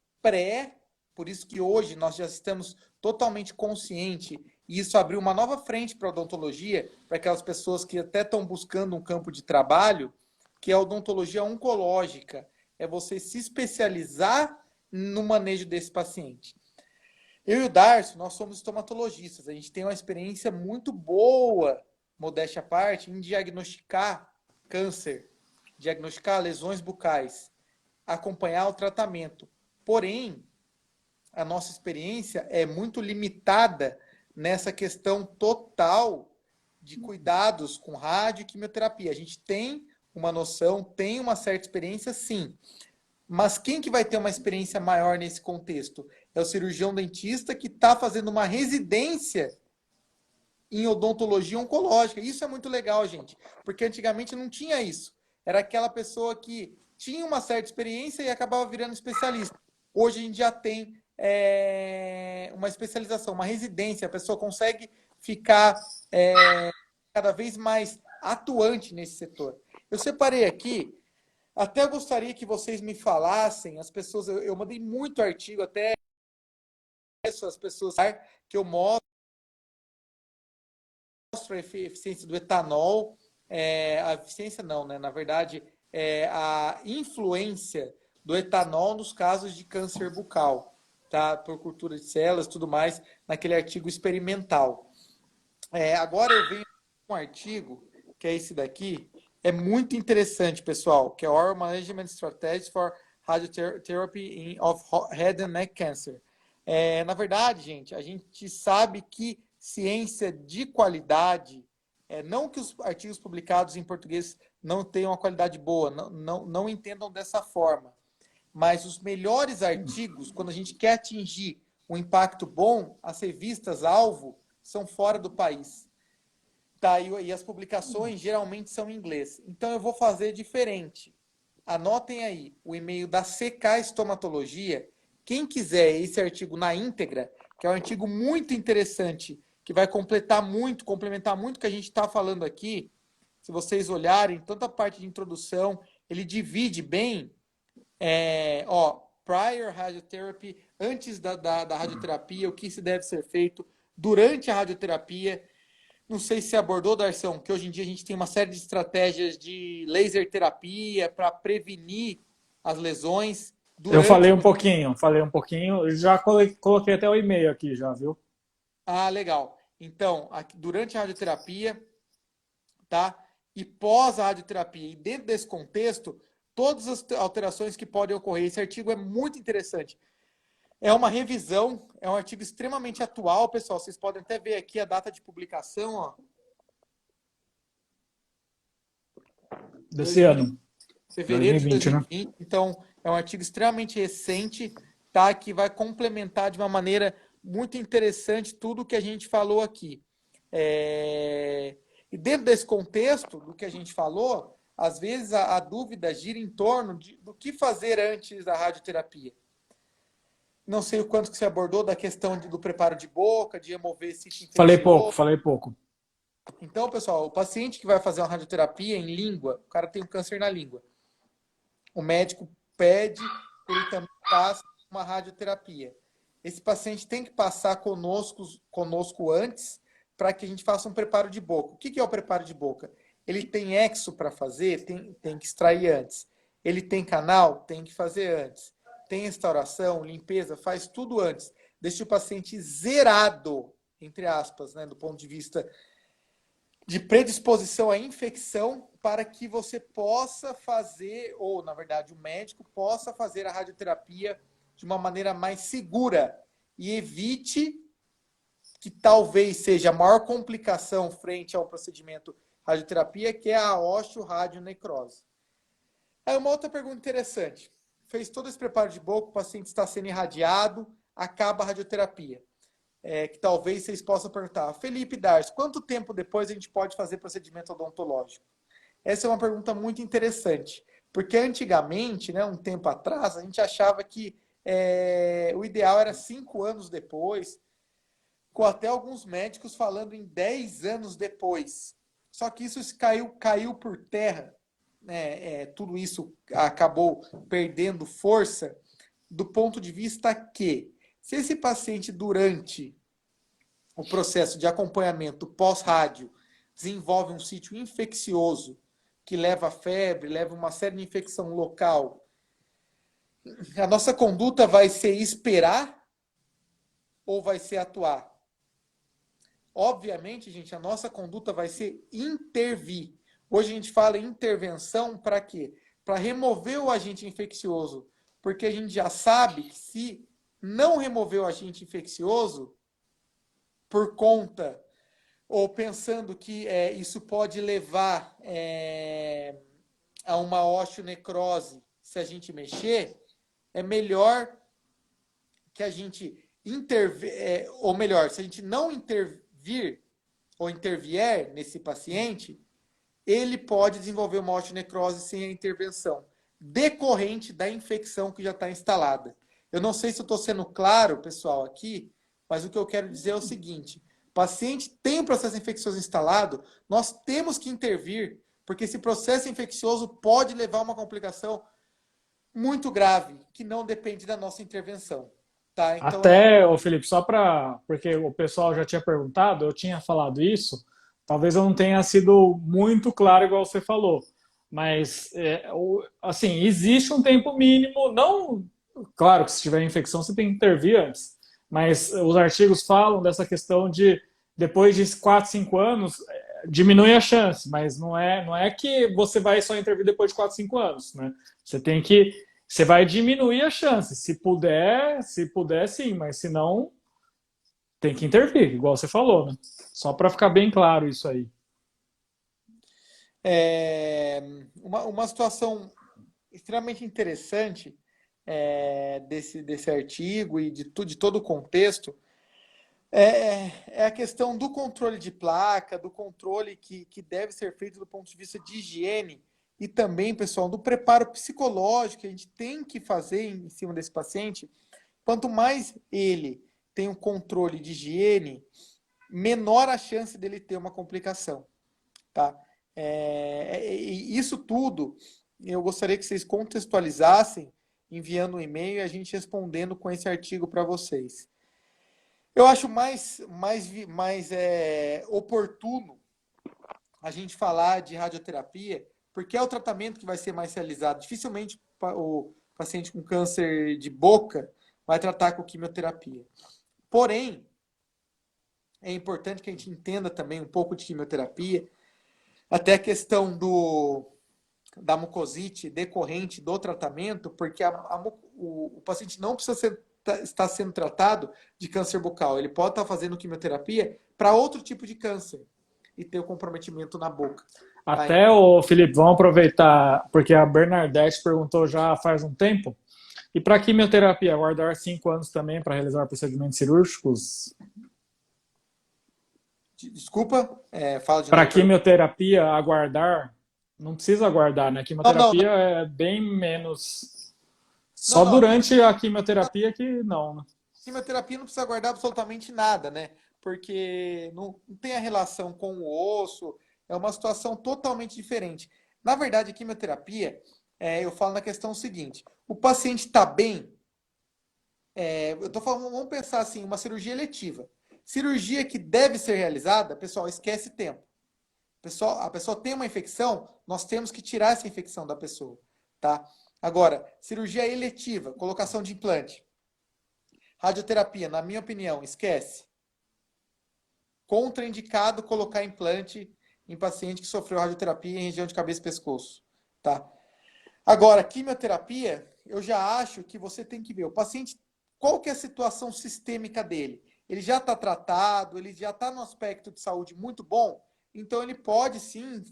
por isso que hoje nós já estamos totalmente conscientes, e isso abriu uma nova frente para a odontologia, para aquelas pessoas que até estão buscando um campo de trabalho, que é a odontologia oncológica. É você se especializar no manejo desse paciente. Eu e o Darcio, nós somos estomatologistas, a gente tem uma experiência muito boa, modéstia à parte, em diagnosticar câncer, diagnosticar lesões bucais, acompanhar o tratamento. Porém, a nossa experiência é muito limitada nessa questão total de cuidados com rádio e quimioterapia. A gente tem uma noção, tem uma certa experiência, sim. Mas quem que vai ter uma experiência maior nesse contexto? É o cirurgião dentista que está fazendo uma residência em odontologia oncológica. Isso é muito legal, gente, porque antigamente não tinha isso. Era aquela pessoa que tinha uma certa experiência e acabava virando especialista. Hoje a gente já tem uma especialização, uma residência, a pessoa consegue ficar cada vez mais atuante nesse setor. Eu separei aqui, até eu gostaria que vocês me falassem, as pessoas, eu mandei muito artigo, até as pessoas que eu mostro a eficiência do etanol, a eficiência não, né? Na verdade, a influência do etanol nos casos de câncer bucal. Tá, por cultura de células e tudo mais, naquele artigo experimental. Agora eu venho com um artigo, que é esse daqui, é muito interessante, pessoal, que é Oral Management Strategies for Radiotherapy of Head and Neck Cancer. Na verdade, gente, a gente sabe que ciência de qualidade, não que os artigos publicados em português não tenham uma qualidade boa, não entendam dessa forma. Mas os melhores artigos, quando a gente quer atingir um impacto bom, as revistas-alvo são fora do país. Tá? E as publicações geralmente são em inglês. Então eu vou fazer diferente. Anotem aí o e-mail da CK Estomatologia. Quem quiser esse artigo na íntegra, que é um artigo muito interessante, que vai complementar muito o que a gente está falando aqui. Se vocês olharem, tanto a parte de introdução, ele divide bem... prior radiotherapy, antes da radioterapia, o que se deve ser feito durante a radioterapia. Não sei se abordou, Darção, que hoje em dia a gente tem uma série de estratégias de laser terapia para prevenir as lesões. Eu falei um pouquinho, já coloquei até o e-mail aqui já, viu? Ah, legal. Então, durante a radioterapia, tá? E pós a radioterapia, e dentro desse contexto, todas as alterações que podem ocorrer. Esse artigo é muito interessante. É uma revisão, é um artigo extremamente atual, pessoal. Vocês podem até ver aqui a data de publicação, ó. Desse ano. Fevereiro de 2020, né? Então, é um artigo extremamente recente, tá? Que vai complementar de uma maneira muito interessante tudo que a gente falou aqui. E dentro desse contexto do que a gente falou, às vezes a dúvida gira em torno do que fazer antes da radioterapia. Não sei o quanto que você abordou da questão do preparo de boca, de remover sítio infeccioso. Falei pouco. Então, pessoal, o paciente que vai fazer uma radioterapia em língua, o cara tem um câncer na língua. O médico pede que ele também faça uma radioterapia. Esse paciente tem que passar conosco antes para que a gente faça um preparo de boca. O que é o preparo de boca? Ele tem exo para fazer? Tem que extrair antes. Ele tem canal? Tem que fazer antes. Tem restauração, limpeza? Faz tudo antes. Deixa o paciente zerado, entre aspas, né, do ponto de vista de predisposição à infecção, para que você possa fazer, ou na verdade o médico possa fazer a radioterapia de uma maneira mais segura e evite que talvez seja a maior complicação frente ao procedimento radioterapia, que é a osteoradionecrose. Aí uma outra pergunta interessante. Fez todo esse preparo de boca, o paciente está sendo irradiado, acaba a radioterapia. Que talvez vocês possam perguntar, Felipe Darcy, quanto tempo depois a gente pode fazer procedimento odontológico? Essa é uma pergunta muito interessante, porque antigamente, né, um tempo atrás, a gente achava que o ideal era 5 anos depois, com até alguns médicos falando em 10 anos depois. Só que isso caiu por terra, né? Tudo isso acabou perdendo força do ponto de vista que, se esse paciente, durante o processo de acompanhamento pós-rádio, desenvolve um sítio infeccioso, que leva a febre, leva uma série de infecção local, a nossa conduta vai ser esperar ou vai ser atuar? Obviamente, gente, a nossa conduta vai ser intervir. Hoje a gente fala em intervenção para quê? Para remover o agente infeccioso. Porque a gente já sabe que se não remover o agente infeccioso, por conta, ou pensando que isso pode levar a uma osteonecrose se a gente mexer, é melhor que a gente ou melhor, se a gente não intervir ou intervier nesse paciente, ele pode desenvolver uma osteonecrose sem a intervenção, decorrente da infecção que já está instalada. Eu não sei se eu estou sendo claro, pessoal, aqui, mas o que eu quero dizer é o seguinte: o paciente tem um processo infeccioso instalado, nós temos que intervir, porque esse processo infeccioso pode levar a uma complicação muito grave, que não depende da nossa intervenção. Tá? Então, até, Felipe, porque o pessoal já tinha perguntado, eu tinha falado isso, talvez eu não tenha sido muito claro igual você falou, mas assim, existe um tempo mínimo, não, claro que se tiver infecção você tem que intervir antes, mas os artigos falam dessa questão de depois de 4, 5 anos diminui a chance, mas não é que você vai só intervir depois de 4, 5 anos, né? Você vai diminuir a chance, se puder sim, mas se não, tem que intervir, igual você falou, né? Só para ficar bem claro isso aí. Uma situação extremamente interessante desse artigo e de todo o contexto é a questão do controle de placa, do controle que deve ser feito do ponto de vista de higiene e também, pessoal, do preparo psicológico que a gente tem que fazer em cima desse paciente. Quanto mais ele tem um controle de higiene, menor a chance dele ter uma complicação. Tá? Isso tudo, eu gostaria que vocês contextualizassem, enviando um e-mail e a gente respondendo com esse artigo para vocês. Eu acho mais oportuno a gente falar de radioterapia, porque é o tratamento que vai ser mais realizado. Dificilmente o paciente com câncer de boca vai tratar com quimioterapia. Porém, é importante que a gente entenda também um pouco de quimioterapia, até a questão da mucosite decorrente do tratamento, porque o paciente não precisa estar sendo tratado de câncer bucal. Ele pode estar fazendo quimioterapia para outro tipo de câncer e ter o comprometimento na boca. Até, o Felipe, vamos aproveitar, porque a Bernadette perguntou já faz um tempo. E para quimioterapia, aguardar 5 anos também para realizar procedimentos cirúrgicos? Desculpa, fala de Para novo. quimioterapia, aguardar, não precisa aguardar, né? Quimioterapia não. é bem menos. Só durante a quimioterapia que não, né? Quimioterapia não precisa aguardar absolutamente nada, né? Porque não tem a relação com o osso, é uma situação totalmente diferente. Na verdade, a quimioterapia, eu falo na questão seguinte: o paciente está bem, eu tô falando, vamos pensar assim, uma cirurgia eletiva. Cirurgia que deve ser realizada, pessoal, esquece tempo. A pessoa tem uma infecção, nós temos que tirar essa infecção da pessoa, tá? Agora, cirurgia eletiva, colocação de implante. Radioterapia, na minha opinião, esquece. Contraindicado colocar implante em paciente que sofreu radioterapia em região de cabeça e pescoço, tá? Agora, quimioterapia, eu já acho que você tem que ver o paciente, qual que é a situação sistêmica dele. Ele já está tratado, ele já está no aspecto de saúde muito bom, então ele pode sim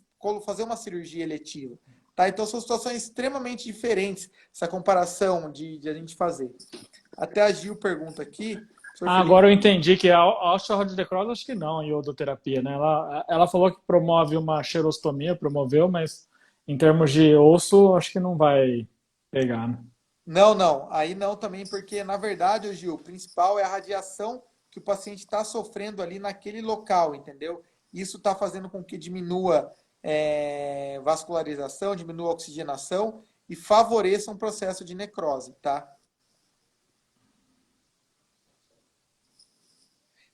fazer uma cirurgia eletiva. Tá? Então são situações extremamente diferentes, essa comparação de a gente fazer. Até a Gil pergunta aqui. Agora eu entendi que a osteoradicrose acho que não, iodoterapia, né? Ela falou que promove uma xerostomia, promoveu, mas em termos de osso, acho que não vai pegar, né? Não. Aí não também, porque na verdade, Gil, o principal é a radiação que o paciente está sofrendo ali naquele local, entendeu? Isso está fazendo com que diminua vascularização, diminua a oxigenação e favoreça um processo de necrose, tá?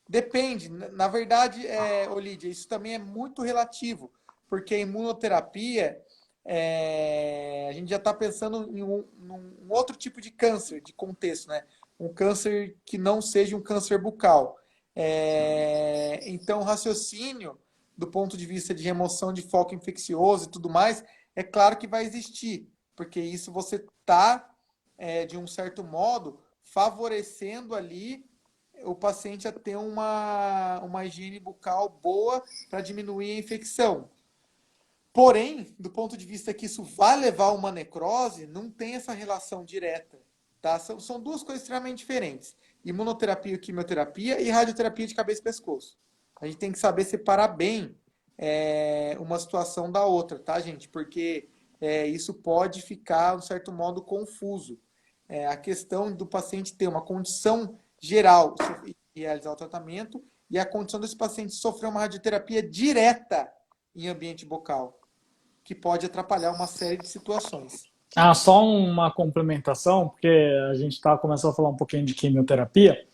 Depende. Na verdade, Olídia, isso também é muito relativo, porque a imunoterapia, a gente já está pensando em um outro tipo de câncer, de contexto, né? Um câncer que não seja um câncer bucal. Então, o raciocínio, do ponto de vista de remoção de foco infeccioso e tudo mais, é claro que vai existir, porque isso você está, de um certo modo, favorecendo ali o paciente a ter uma higiene bucal boa para diminuir a infecção. Porém, do ponto de vista que isso vai levar a uma necrose, não tem essa relação direta. Tá? São duas coisas extremamente diferentes. Imunoterapia e quimioterapia e radioterapia de cabeça e pescoço. A gente tem que saber separar bem uma situação da outra, tá, gente? Porque isso pode ficar, de um certo modo, confuso. A questão do paciente ter uma condição geral e realizar o tratamento e a condição desse paciente sofrer uma radioterapia direta em ambiente bucal, que pode atrapalhar uma série de situações. Só uma complementação, porque a gente começou a falar um pouquinho de quimioterapia.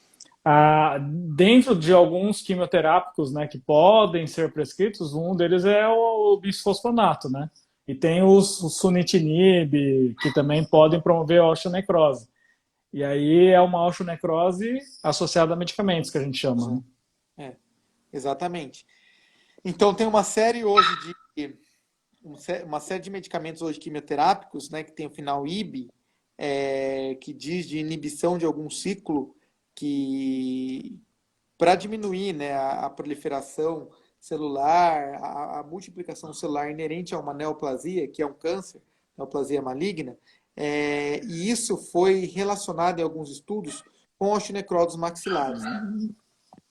Dentro de alguns quimioterápicos, né, que podem ser prescritos, um deles é o bisfosfonato, né? E tem o sunitinib, que também podem promover a osteonecrose. E aí é uma osteonecrose associada a medicamentos, que a gente chama. Né? Exatamente. Então tem uma série hoje uma série de medicamentos hoje quimioterápicos, né, que tem o final IB, que diz de inibição de algum ciclo que para diminuir, né, a proliferação celular, a multiplicação celular inerente a uma neoplasia, que é um câncer, neoplasia maligna, e isso foi relacionado em alguns estudos com osteonecroses maxilares.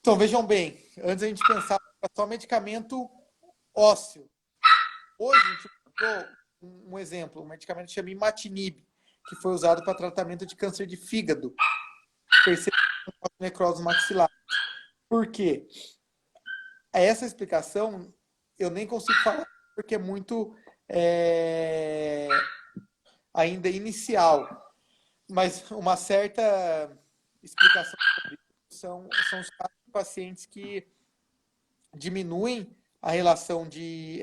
Então, vejam bem, antes a gente pensava só medicamento ósseo. Hoje a gente usou um exemplo, um medicamento que chama imatinib, que foi usado para tratamento de câncer de fígado, necrose maxilar. Por quê? Essa explicação eu nem consigo falar porque é muito ainda inicial, mas uma certa explicação sobre isso são os casos de pacientes que diminuem a relação de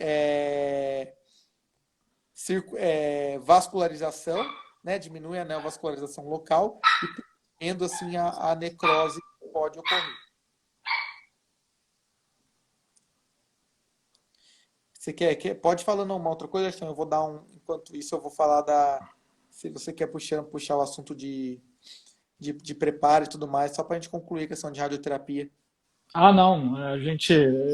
vascularização, né, diminui a neovascularização local e tendo assim a necrose que pode ocorrer. Pode falando uma outra coisa, então eu vou dar enquanto isso eu vou falar se você quer puxar o assunto de preparo e tudo mais, só para a gente concluir a questão de radioterapia. Ah, não,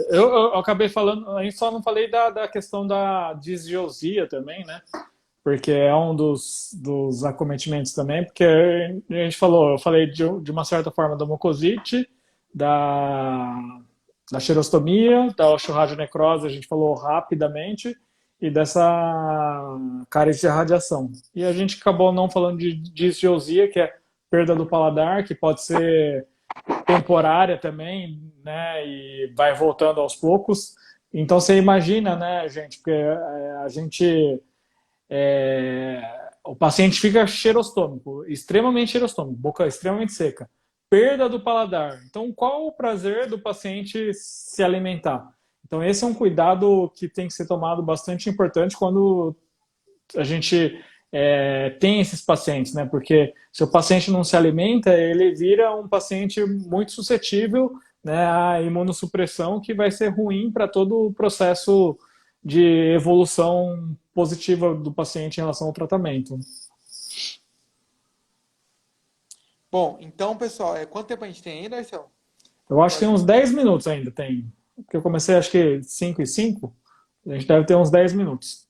eu acabei falando, a gente só não falei da questão da disgeosia também, né? Porque é um dos acometimentos também, porque a gente falou, eu falei de uma certa forma da mucosite, da, da xerostomia, da osteoradionecrose, a gente falou rapidamente, e dessa cárie de radiação. E a gente acabou não falando de disgeosia, que é perda do paladar, que pode ser temporária também, né, e vai voltando aos poucos. Então você imagina, né, gente, porque a gente o paciente fica xerostômico, extremamente xerostômico, boca extremamente seca, perda do paladar. Então, qual o prazer do paciente se alimentar? Então, esse é um cuidado que tem que ser tomado bastante importante quando a gente tem esses pacientes, né? Porque se o paciente não se alimenta, ele vira um paciente muito suscetível, né, à imunossupressão, que vai ser ruim para todo o processo de evolução positiva do paciente em relação ao tratamento. Bom, então, pessoal, quanto tempo a gente tem ainda, Marcelo? Eu acho que tem uns 10 minutos ainda, tem. Porque eu comecei, acho que 5 e 5, a gente deve ter uns 10 minutos.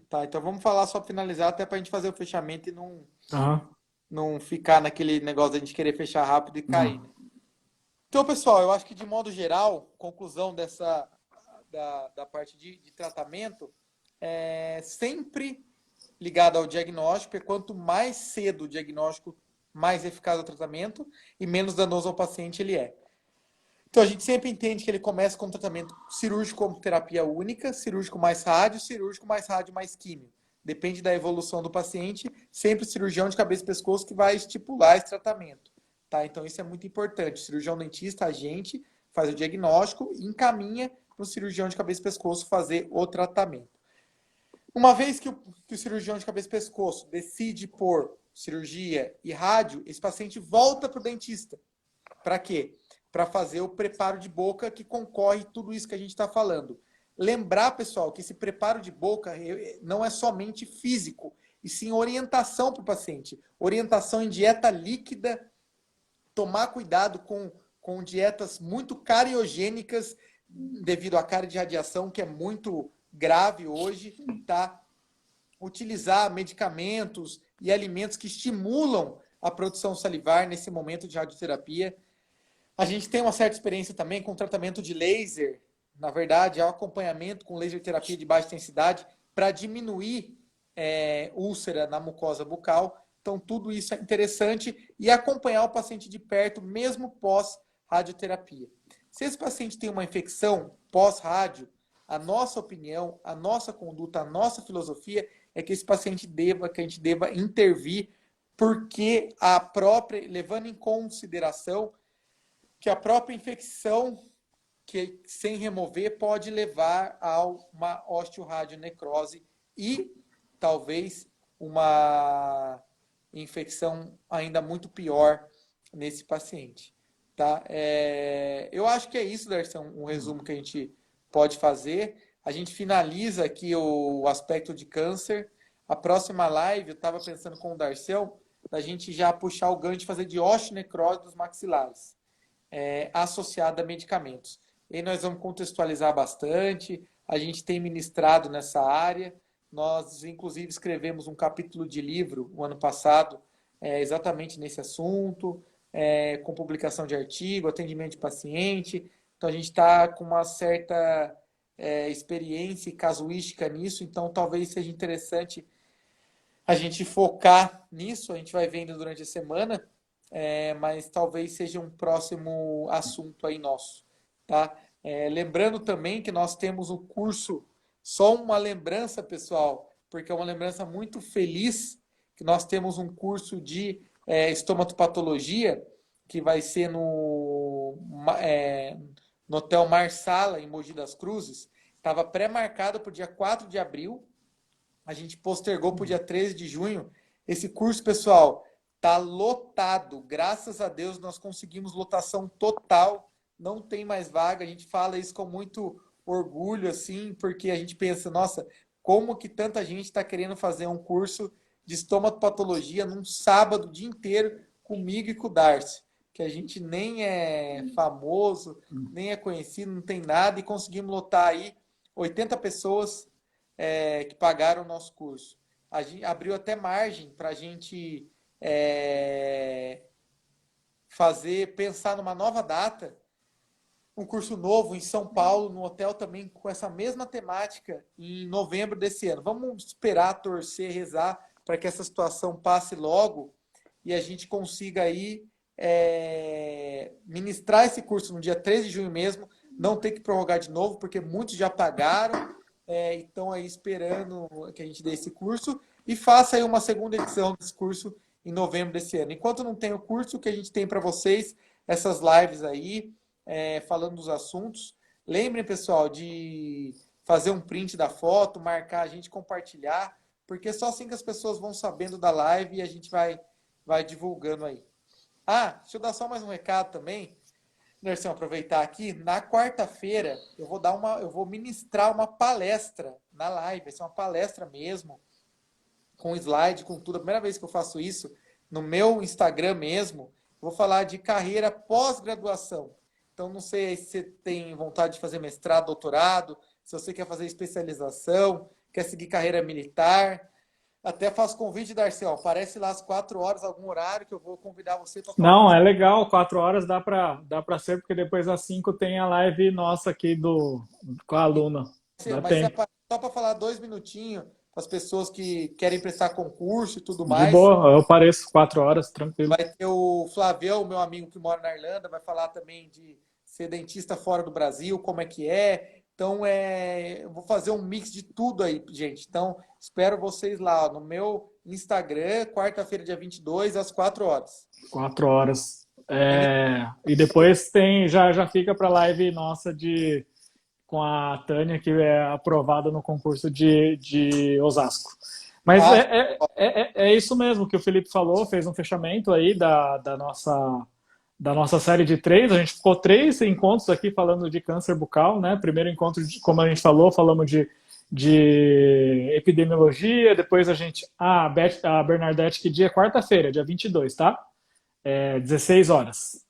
Tá, então vamos falar só finalizar, até para a gente fazer o fechamento e Aham. não ficar naquele negócio de a gente querer fechar rápido e cair, né? Não. Então, pessoal, eu acho que de modo geral, conclusão da parte de tratamento é sempre ligado ao diagnóstico, porque quanto mais cedo o diagnóstico, mais eficaz o tratamento e menos danoso ao paciente ele é. Então, a gente sempre entende que ele começa com um tratamento cirúrgico como terapia única, cirúrgico mais rádio mais químio. Depende da evolução do paciente, sempre o cirurgião de cabeça e pescoço que vai estipular esse tratamento. Tá? Então, isso é muito importante. O cirurgião dentista, a gente faz o diagnóstico e encaminha para o cirurgião de cabeça e pescoço fazer o tratamento. Uma vez que o cirurgião de cabeça e pescoço decide por cirurgia e rádio, esse paciente volta para o dentista. Para quê? Para fazer o preparo de boca que concorre tudo isso que a gente está falando. Lembrar, pessoal, que esse preparo de boca não é somente físico, e sim orientação para o paciente. Orientação em dieta líquida, tomar cuidado com dietas muito cariogênicas, devido à cárie de radiação, que é muito grave hoje, tá? Utilizar medicamentos e alimentos que estimulam a produção salivar nesse momento de radioterapia. A gente tem uma certa experiência também com tratamento de laser, na verdade, é um acompanhamento com laser terapia de baixa intensidade para diminuir úlcera na mucosa bucal. Então, tudo isso é interessante e acompanhar o paciente de perto, mesmo pós-radioterapia. Se esse paciente tem uma infecção pós-rádio, a nossa opinião, a nossa conduta, a nossa filosofia é que esse paciente que a gente deva intervir, porque levando em consideração que a própria infecção, que sem remover, pode levar a uma osteoradionecrose e talvez uma infecção ainda muito pior nesse paciente. Tá? Eu acho que é isso, Darcy, um resumo que a gente pode fazer. A gente finaliza aqui o aspecto de câncer. A próxima live, eu estava pensando com o Darcel, da gente já puxar o gancho de fazer de osteonecrose dos maxilares, associada a medicamentos. E nós vamos contextualizar bastante. A gente tem ministrado nessa área. Nós, inclusive, escrevemos um capítulo de livro o ano passado, exatamente nesse assunto, com publicação de artigo, atendimento de paciente. Então, a gente está com uma certa experiência e casuística nisso, então talvez seja interessante a gente focar nisso. A gente vai vendo durante a semana, mas talvez seja um próximo assunto aí nosso. Tá? Lembrando também que nós temos o curso, só uma lembrança, pessoal, porque é uma lembrança muito feliz, que nós temos um curso de estomatopatologia, que vai ser no Hotel Marsala, em Mogi das Cruzes. Estava pré-marcado para o dia 4 de abril, a gente postergou para o dia 13 de junho. Esse curso, pessoal, está lotado. Graças a Deus nós conseguimos lotação total, não tem mais vaga. A gente fala isso com muito orgulho, assim, porque a gente pensa, nossa, como que tanta gente está querendo fazer um curso de estomatopatologia num sábado o dia inteiro comigo e com o Darcy, que a gente nem é famoso, nem é conhecido, não tem nada, e conseguimos lotar aí 80 pessoas que pagaram o nosso curso. A gente abriu até margem para a gente pensar numa nova data, um curso novo em São Paulo, no hotel também com essa mesma temática em novembro desse ano. Vamos esperar, torcer, rezar para que essa situação passe logo e a gente consiga aí ministrar esse curso no dia 13 de junho mesmo, não ter que prorrogar de novo, porque muitos já pagaram e estão aí esperando que a gente dê esse curso e faça aí uma segunda edição desse curso em novembro desse ano. Enquanto não tem o curso, o que a gente tem para vocês, essas lives aí, falando dos assuntos. Lembrem, pessoal, de fazer um print da foto, marcar a gente, compartilhar, porque só assim que as pessoas vão sabendo da live e a gente vai divulgando aí. Deixa eu dar só mais um recado também, Nerson, aproveitar aqui. Na quarta-feira eu vou ministrar uma palestra na live, vai ser uma palestra mesmo, com slide, com tudo. A primeira vez que eu faço isso, no meu Instagram mesmo, vou falar de carreira pós-graduação. Então, não sei se você tem vontade de fazer mestrado, doutorado, se você quer fazer especialização, quer seguir carreira militar. Até faço convite, Darcy, aparece lá às 4 horas, algum horário que eu vou convidar você para falar. Não, é legal, 4 horas dá para ser, porque depois às 5 tem a live nossa aqui com a aluna. Mas só para falar 2 minutinhos para as pessoas que querem prestar concurso e tudo mais. De boa, eu apareço 4 horas, tranquilo. Vai ter o Flavio, meu amigo que mora na Irlanda, vai falar também de ser dentista fora do Brasil, como é que é. Então, eu vou fazer um mix de tudo aí, gente. Então, espero vocês lá no meu Instagram, quarta-feira, dia 22, às 4 horas. 4 horas. E depois já fica para a live nossa com a Tânia, que é aprovada no concurso de Osasco. Mas é isso mesmo que o Felipe falou, fez um fechamento aí da nossa série de 3. A gente ficou 3 encontros aqui falando de câncer bucal, né? Primeiro encontro, como a gente falou, falamos de epidemiologia, depois a Bernadette, que dia? Quarta-feira, dia 22, tá? 16 horas.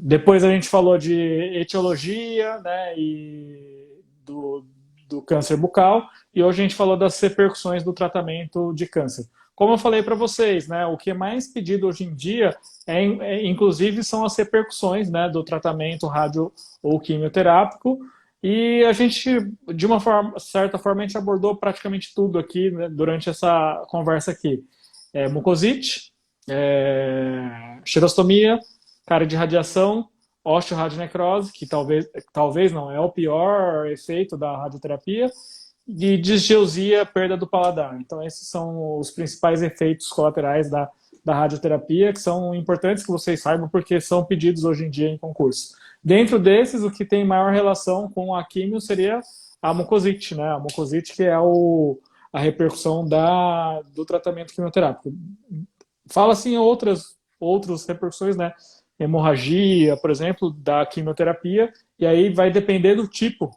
Depois a gente falou de etiologia, né, e do câncer bucal, e hoje a gente falou das repercussões do tratamento de câncer. Como eu falei para vocês, né, o que é mais pedido hoje em dia, inclusive, são as repercussões, né, do tratamento radio ou quimioterápico, e a gente, de uma certa forma, a gente abordou praticamente tudo aqui, né, durante essa conversa aqui. Mucosite, xerostomia, cárie de radiação, osteoradionecrose, que talvez não, é o pior efeito da radioterapia, e disgeusia, perda do paladar. Então, esses são os principais efeitos colaterais da radioterapia, que são importantes que vocês saibam, porque são pedidos hoje em dia em concurso. Dentro desses, o que tem maior relação com a quimio seria a mucosite, né? A mucosite, que é a repercussão do tratamento quimioterápico. Fala-se em outras repercussões, né? Hemorragia, por exemplo, da quimioterapia, e aí vai depender do tipo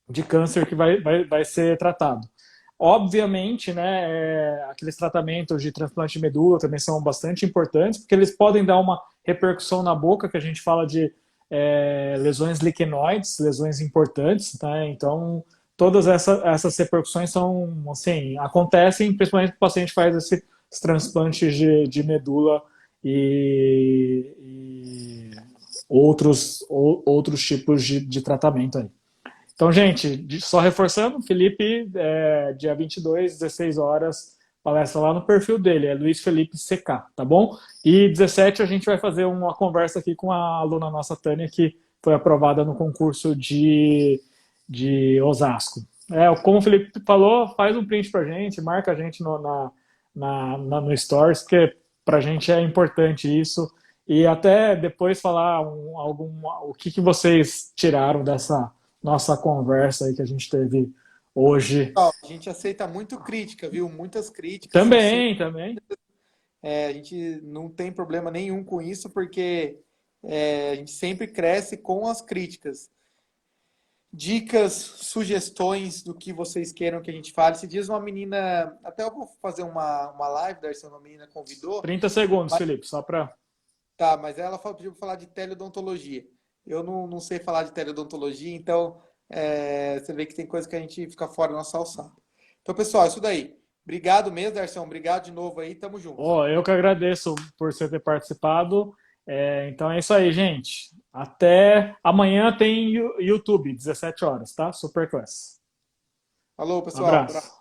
de câncer que vai ser tratado. Obviamente, né, aqueles tratamentos de transplante de medula também são bastante importantes, porque eles podem dar uma repercussão na boca, que a gente fala de lesões liquenoides, lesões importantes, tá? Então, todas essas repercussões são, assim, acontecem, principalmente quando o paciente faz esses transplantes de medula e outros tipos de tratamento aí. Então, gente, só reforçando, Felipe, dia 22, 16 horas, palestra lá no perfil dele, é Luiz Felipe CK, tá bom? E 17 a gente vai fazer uma conversa aqui com a aluna nossa, Tânia, que foi aprovada no concurso de Osasco. Como o Felipe falou, faz um print pra gente, marca a gente no Stories, porque pra gente é importante isso. E até depois falar o que vocês tiraram dessa nossa conversa aí que a gente teve hoje. A gente aceita muito crítica, viu? Muitas críticas. Também. A gente não tem problema nenhum com isso, porque a gente sempre cresce com as críticas. Dicas, sugestões do que vocês queiram que a gente fale. Se diz uma menina, até eu vou fazer uma live, Darcy, uma menina convidou. 30 segundos, mas, Felipe, só para... Tá, mas ela pediu para falar de teleodontologia. Eu não sei falar de teleodontologia, então você vê que tem coisa que a gente fica fora da nossa alçada. Então, pessoal, isso daí. Obrigado mesmo, Darcy. Obrigado de novo aí. Tamo junto. Eu que agradeço por você ter participado. Então é isso aí, gente. Até amanhã tem YouTube, 17 horas, tá? Superclass. Falou, Um pessoal. abraço.